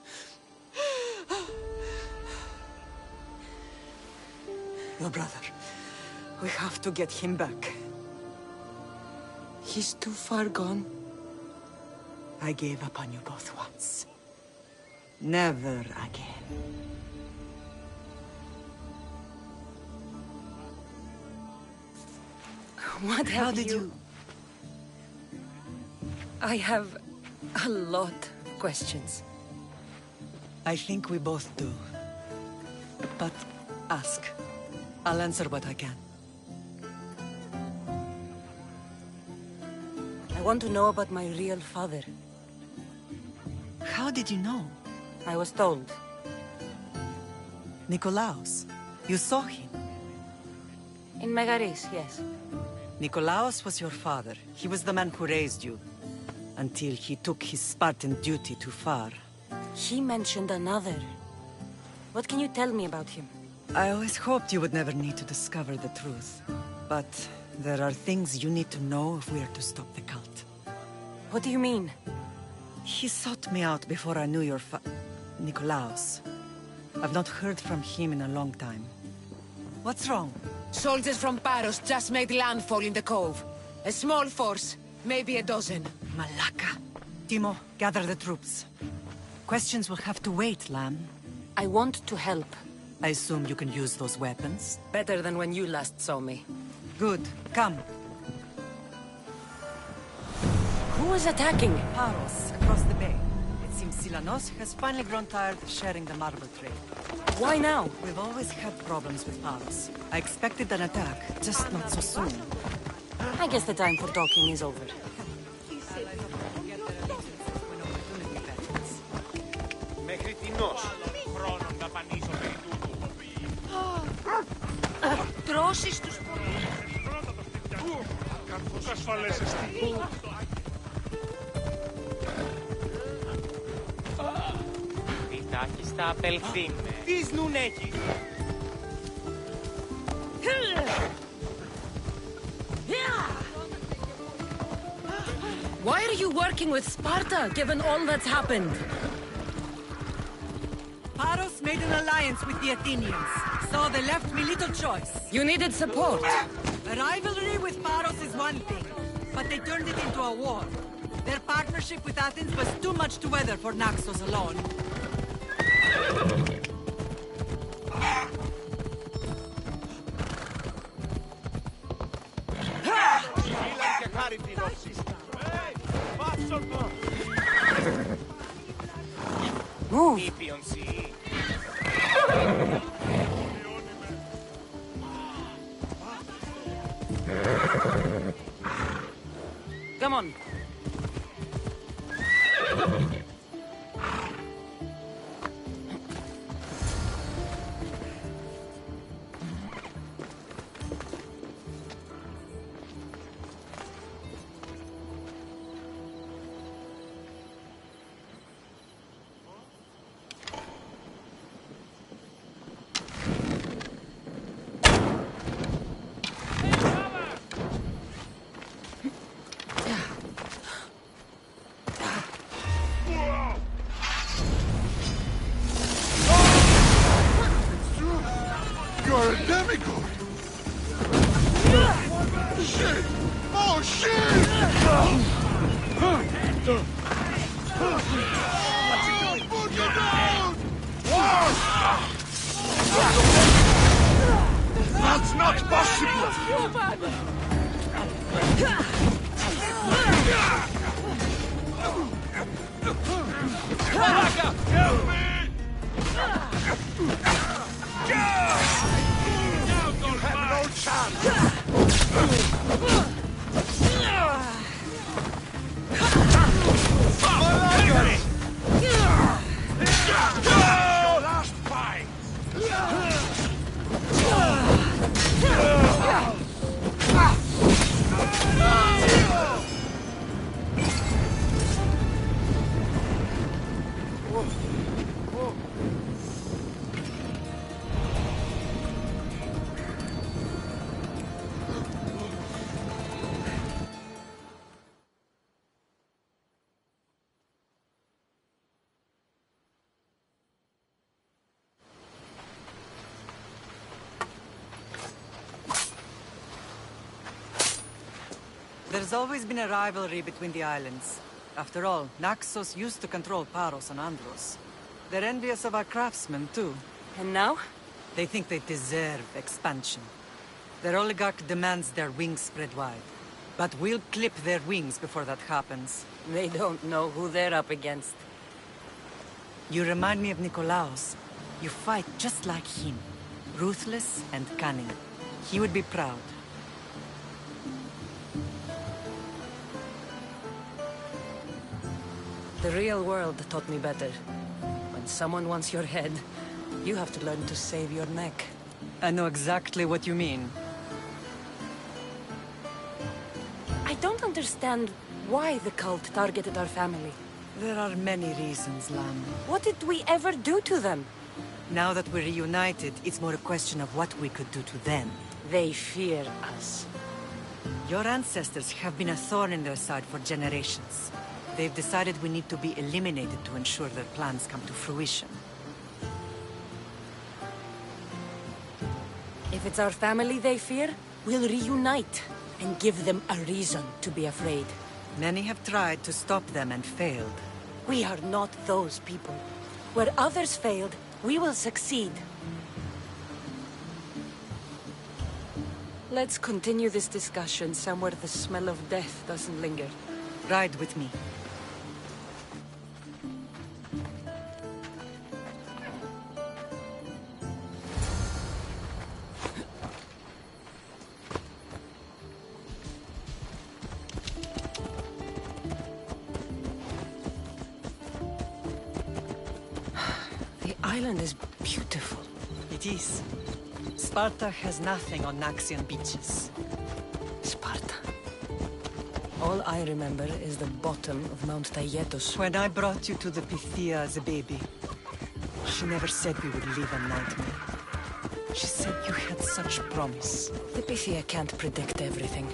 Your brother. We have to get him back. He's too far gone. I gave up on you both once. Never again. What How have did you... I have a lot of questions. I think we both do. But ask. I'll answer what I can. I want to know about my real father. How did you know? I was told. Nikolaos. You saw him. In Megaris, yes. Nikolaos was your father. He was the man who raised you. Until he took his Spartan duty too far. He mentioned another. What can you tell me about him? I always hoped you would never need to discover the truth. But there are things you need to know if we are to stop the cult. What do you mean? He sought me out before I knew your Nikolaos. I've not heard from him in a long time. What's wrong? Soldiers from Paros just made landfall in the cove. A small force, maybe a dozen. Malaka. Timo, gather the troops. Questions will have to wait, Lamb. I want to help. I assume you can use those weapons? Better than when you last saw me. Good. Come. Who is attacking? Paros, across the bay. It seems Silanos has finally grown tired of sharing the marble trade. Why now? We've always had problems with Paros. I expected an attack, just not so soon. I guess the time for talking is over. Μέχρι τινός. Χρόνο να πανίσω περί τούτου. Τρώσεις τους πολλούς. Καθώς ασφαλές εστί. Πιτάκι στα απελθύνε. Τις νουνέκι. Why are you working with Sparta, given all that's happened? Paros made an alliance with the Athenians, so they left me little choice. You needed support. A rivalry with Paros is one thing, but they turned it into a war. Their partnership with Athens was too much to weather for Naxos alone. Μίλαν και χάρη τινός. Βάσον το. Move. Ήπιον σι. Come on. You're a demigod! Shit! Oh, shit! Put you down! That's not possible! Help me! You have no chance! Your last fight! There's always been a rivalry between the islands. After all, Naxos used to control Paros and Andros. They're envious of our craftsmen, too. And now? They think they deserve expansion. Their oligarch demands their wings spread wide. But we'll clip their wings before that happens. They don't know who they're up against. You remind me of Nikolaos. You fight just like him. Ruthless and cunning. He would be proud. The real world taught me better. When someone wants your head, you have to learn to save your neck. I know exactly what you mean. I don't understand why the cult targeted our family. There are many reasons, Lam. What did we ever do to them? Now that we're reunited, it's more a question of what we could do to them. They fear us. Your ancestors have been a thorn in their side for generations. They've decided we need to be eliminated to ensure their plans come to fruition. If it's our family they fear, we'll reunite and give them a reason to be afraid. Many have tried to stop them and failed. We are not those people. Where others failed, we will succeed. Let's continue this discussion somewhere the smell of death doesn't linger. Ride with me. The island is beautiful. It is. Sparta has nothing on Naxian beaches. Sparta. All I remember is the bottom of Mount Taygetos. When I brought you to the Pythia as a baby, she never said we would live a nightmare. She said you had such promise. The Pythia can't predict everything.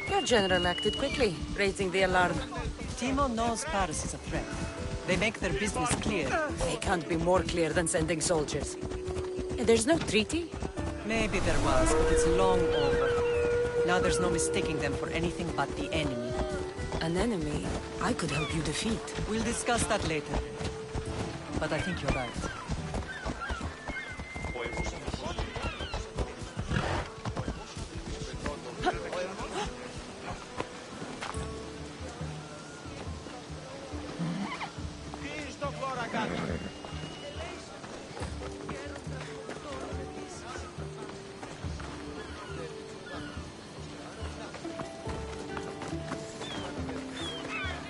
Your general acted quickly, raising the alarm. Timo knows Paris is a threat. They make their business clear. They can't be more clear than sending soldiers. There's no treaty? Maybe there was, but it's long over. Now there's no mistaking them for anything but the enemy. An enemy I could help you defeat. We'll discuss that later. But I think you're right.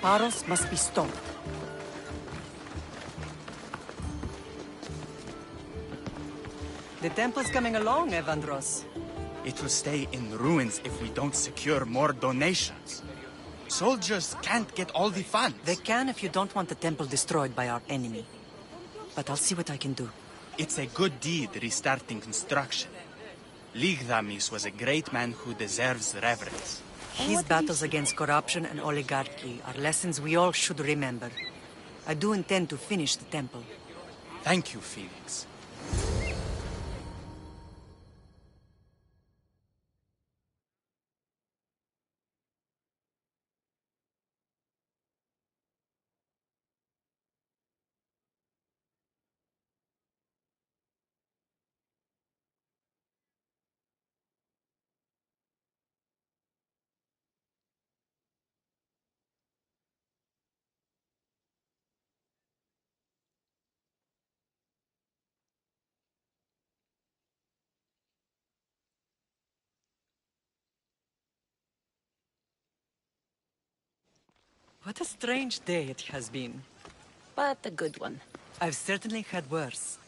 Paros must be stopped. The temple's coming along, Evandros. It will stay in ruins if we don't secure more donations. Soldiers can't get all the funds. They can if you don't want the temple destroyed by our enemy. But I'll see what I can do. It's a good deed restarting construction. Ligdamis was a great man who deserves reverence. His battles against corruption and oligarchy are lessons we all should remember. I do intend to finish the temple. Thank you, Phoenix. What a strange day it has been. But a good one. I've certainly had worse.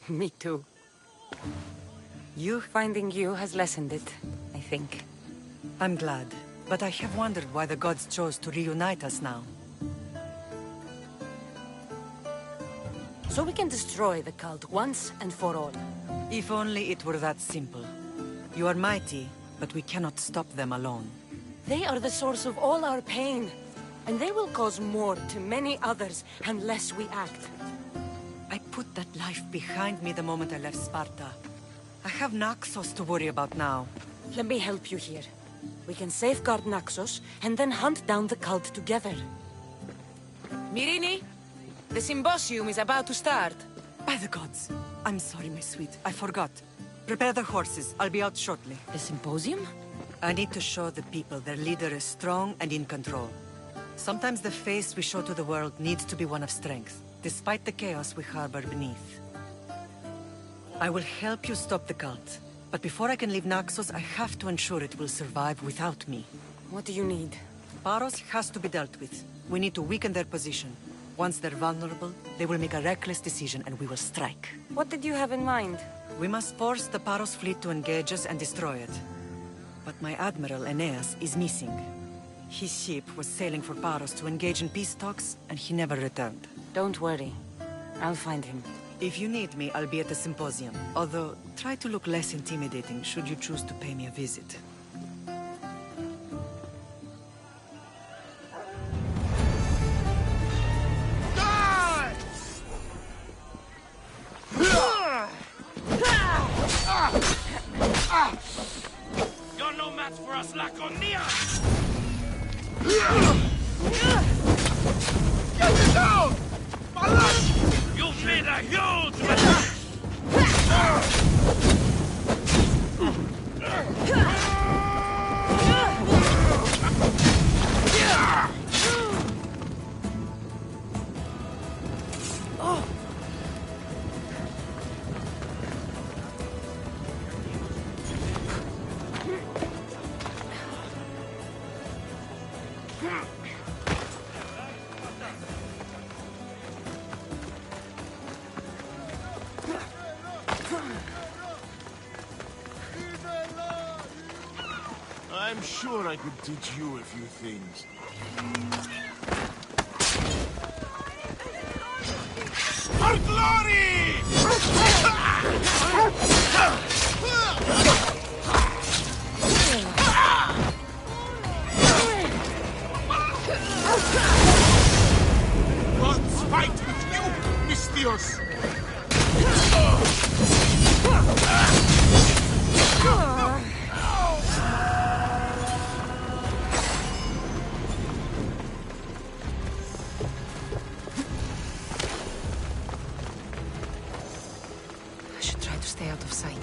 Me too. Finding you has lessened it, I think. I'm glad, but I have wondered why the gods chose to reunite us now. So we can destroy the cult once and for all. If only it were that simple. You are mighty, but we cannot stop them alone. They are the source of all our pain, and they will cause more to many others unless we act. I put that life behind me the moment I left Sparta. I have Naxos to worry about now. Let me help you here. We can safeguard Naxos, and then hunt down the cult together. Myrrine, the symposium is about to start. By the gods. I'm sorry, my sweet. I forgot. Prepare the horses. I'll be out shortly. The symposium? I need to show the people their leader is strong and in control. Sometimes the face we show to the world needs to be one of strength, despite the chaos we harbor beneath. I will help you stop the cult, but before I can leave Naxos, I have to ensure it will survive without me. What do you need? Paros has to be dealt with. We need to weaken their position. Once they're vulnerable, they will make a reckless decision and we will strike. What did you have in mind? We must force the Paros fleet to engage us and destroy it. But my admiral, Aeneas, is missing. His ship was sailing for Paros to engage in peace talks, and he never returned. Don't worry. I'll find him. If you need me, I'll be at the symposium. Although, try to look less intimidating should you choose to pay me a visit. You're no match for us, Laconia! Get it down! You've made a huge mistake! I'm sure I could teach you a few things. For glory! God's fight with you, Mystios! I should try to stay out of sight.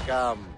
Welcome.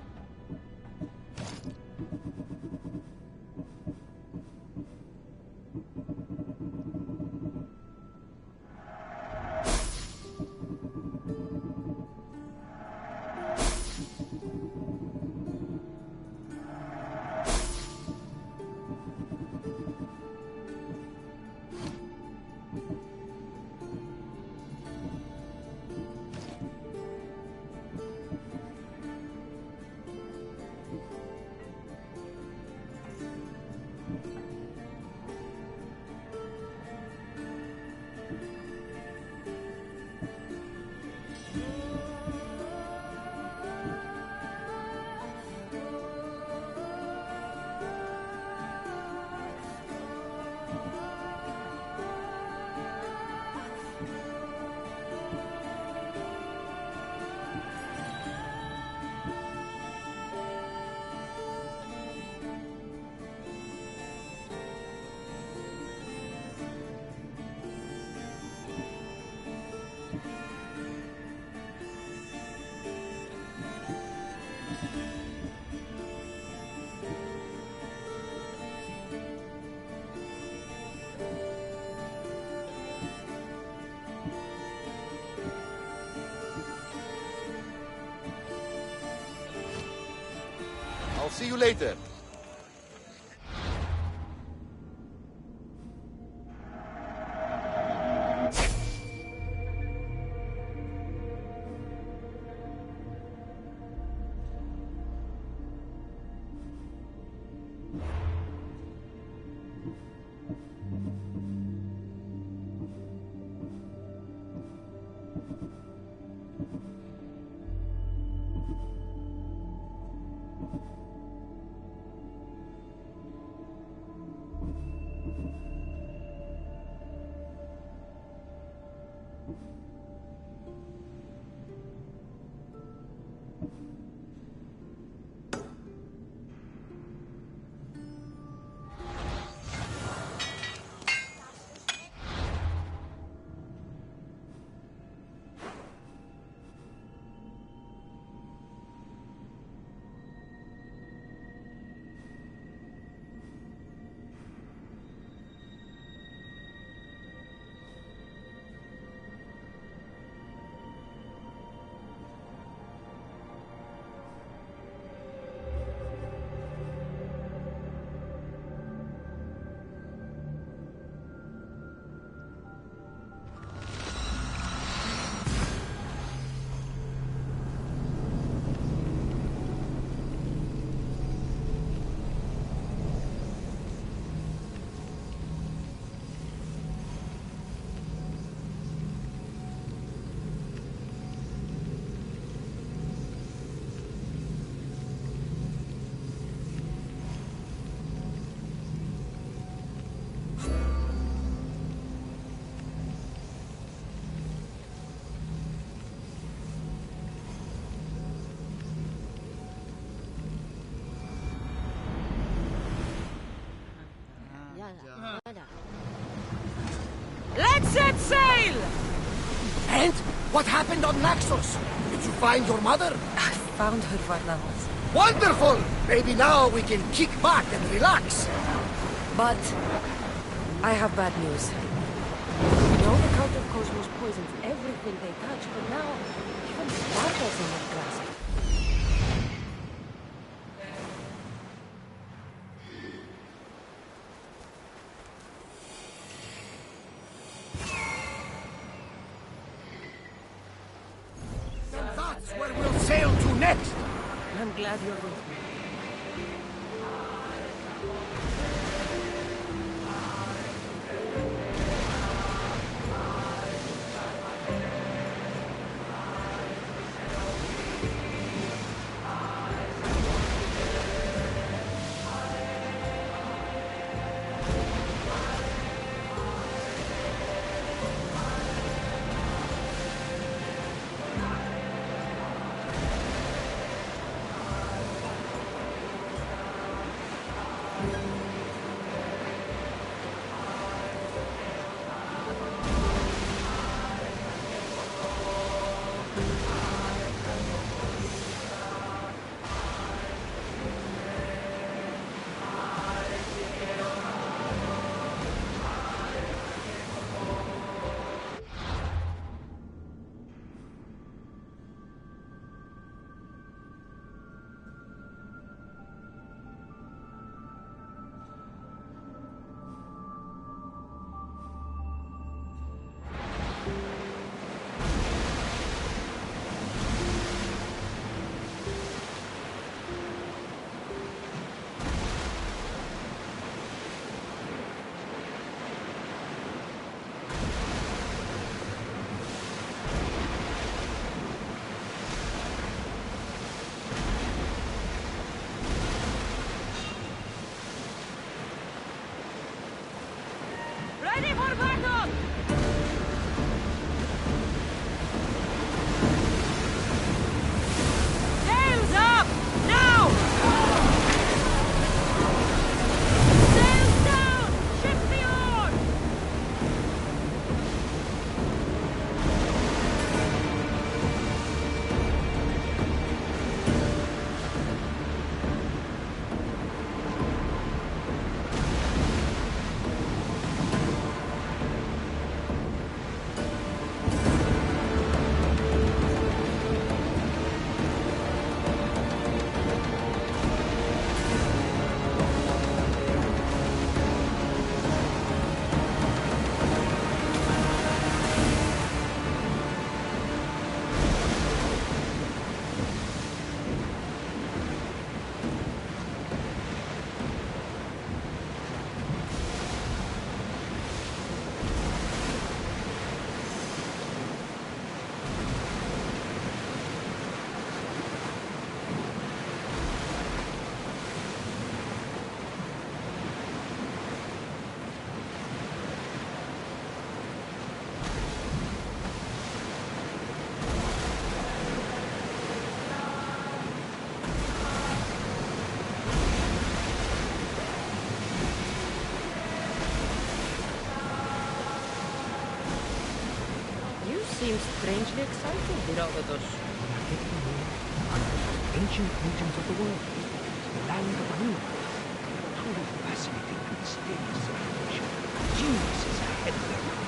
I'll see you later. Let's set sail! And what happened on Naxos? Did you find your mother? I found her, Varnamos. Wonderful! Maybe now we can kick back and relax. But I have bad news. You know the cult of Cosmos poisons everything they touch, but now even Sparta's in their grasp. Then that's where we'll sail to next. I'm glad you're with me. Ready for battle! Sails up! Now! Sails down! Shift the oars! Seems strangely excited, Herodotus. Ancient regions of the world. The land of the moon. Truly fascinating and mysterious civilization. Geniuses ahead of their time.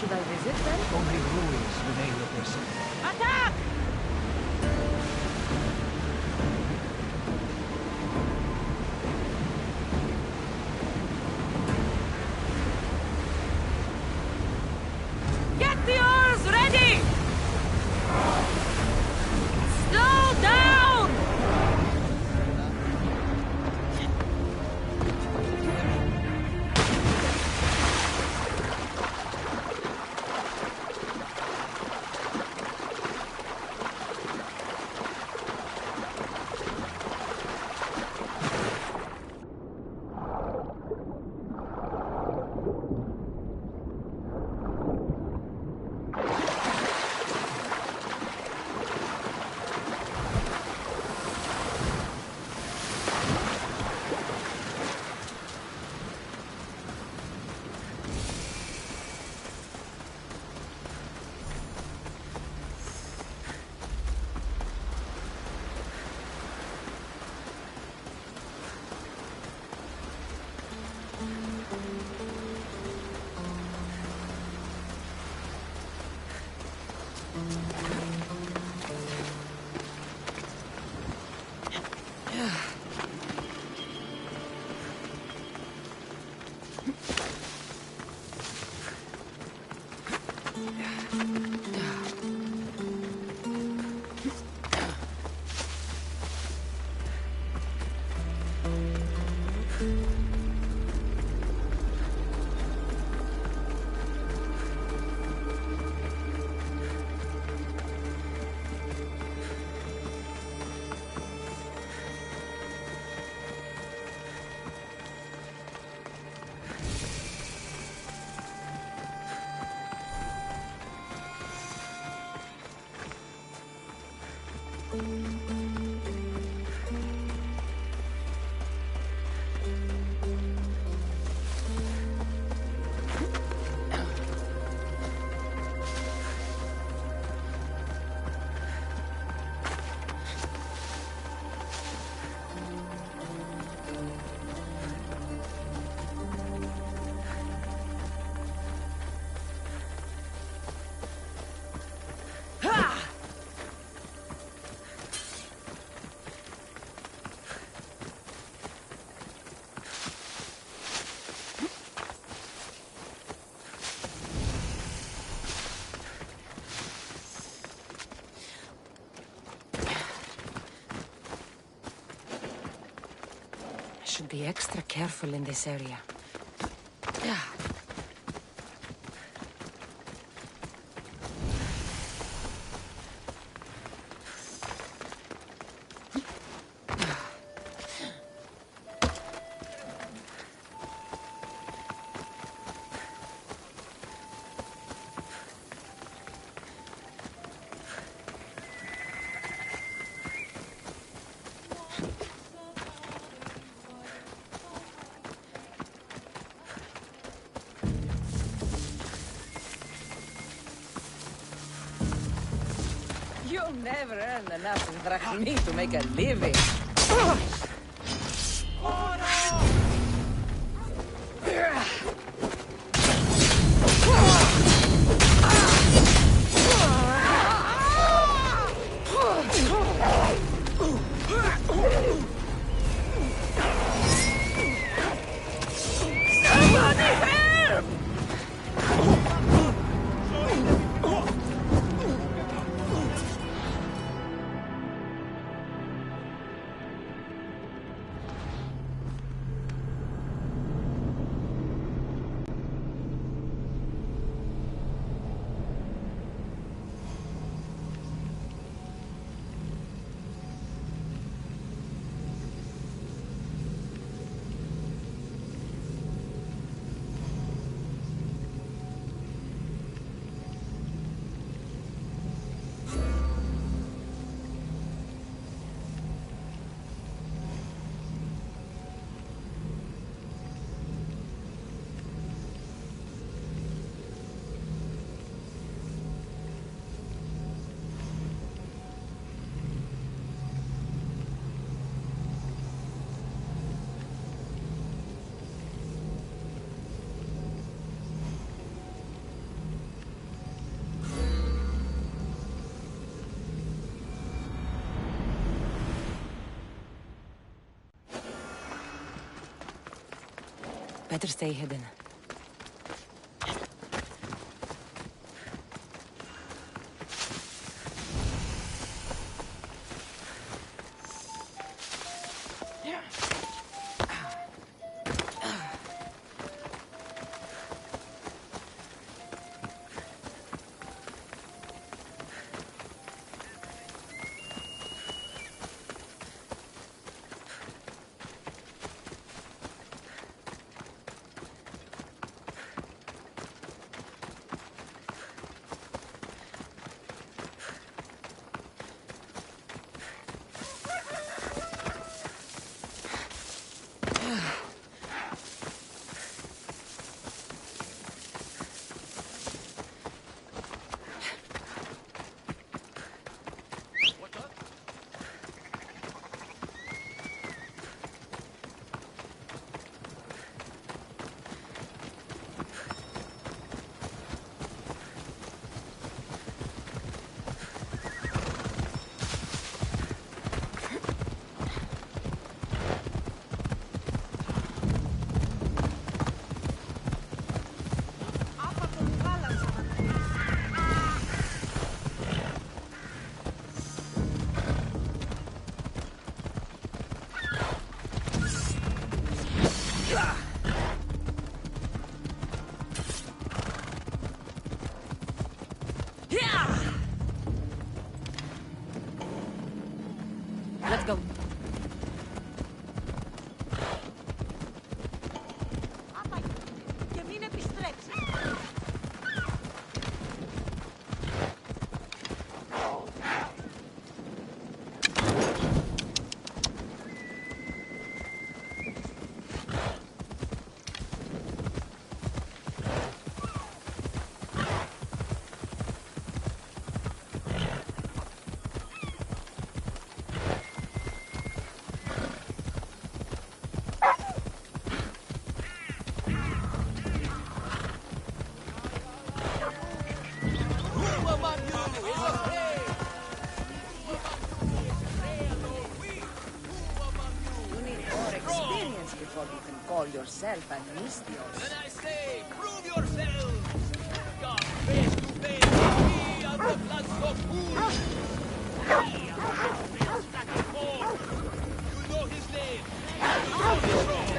Should I visit them? Only ruins remain of their city. Attack! Get the oars ready! Slow down! be extra careful in this area. You'll never earn enough drachmi to make a living. Better stay hidden. Let's go. Before you can call yourself an Mistios. Then I say, prove yourselves! Come face to face with me and the blood so cool! We are the best that before. You know his name. You know his role.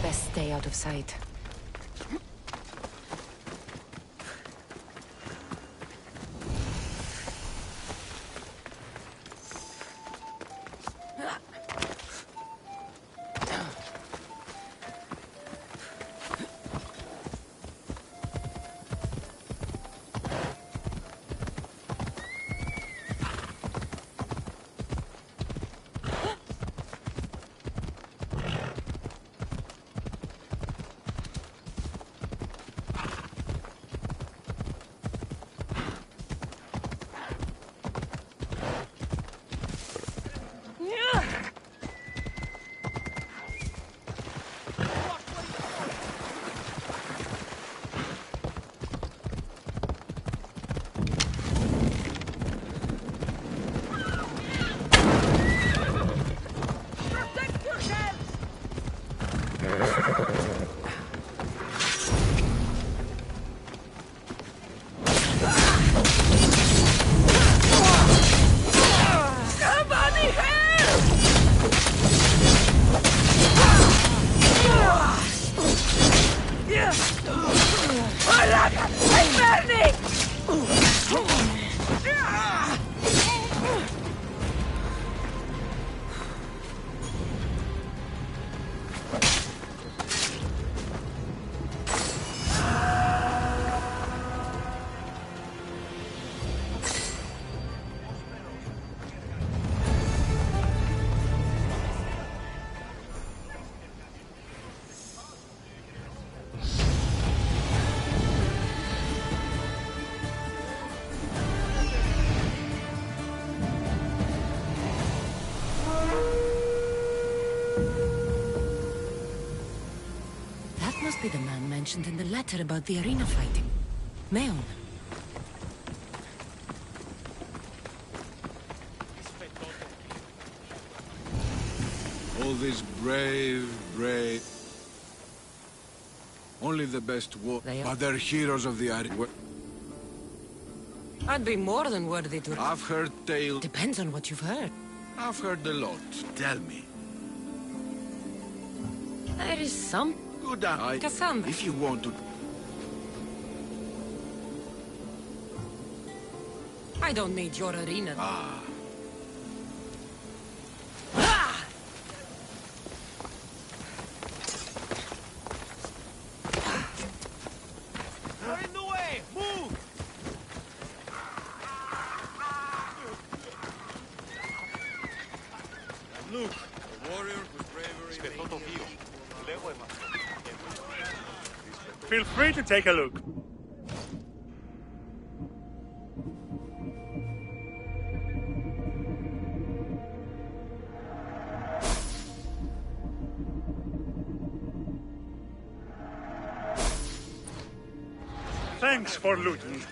Best stay out of sight. Be the man mentioned in the letter about the arena fighting. Meon. All these brave... Only the best but they're heroes of the arena. I'd be more than worthy to... I've heard tales... Depends on what you've heard. I've heard a lot. Tell me. There is some... Good Cassandra. If you want to... I don't need your arena. Ah. You're in the way! Move! Look, a warrior whose bravery... Feel free to take a look. Thanks for looting.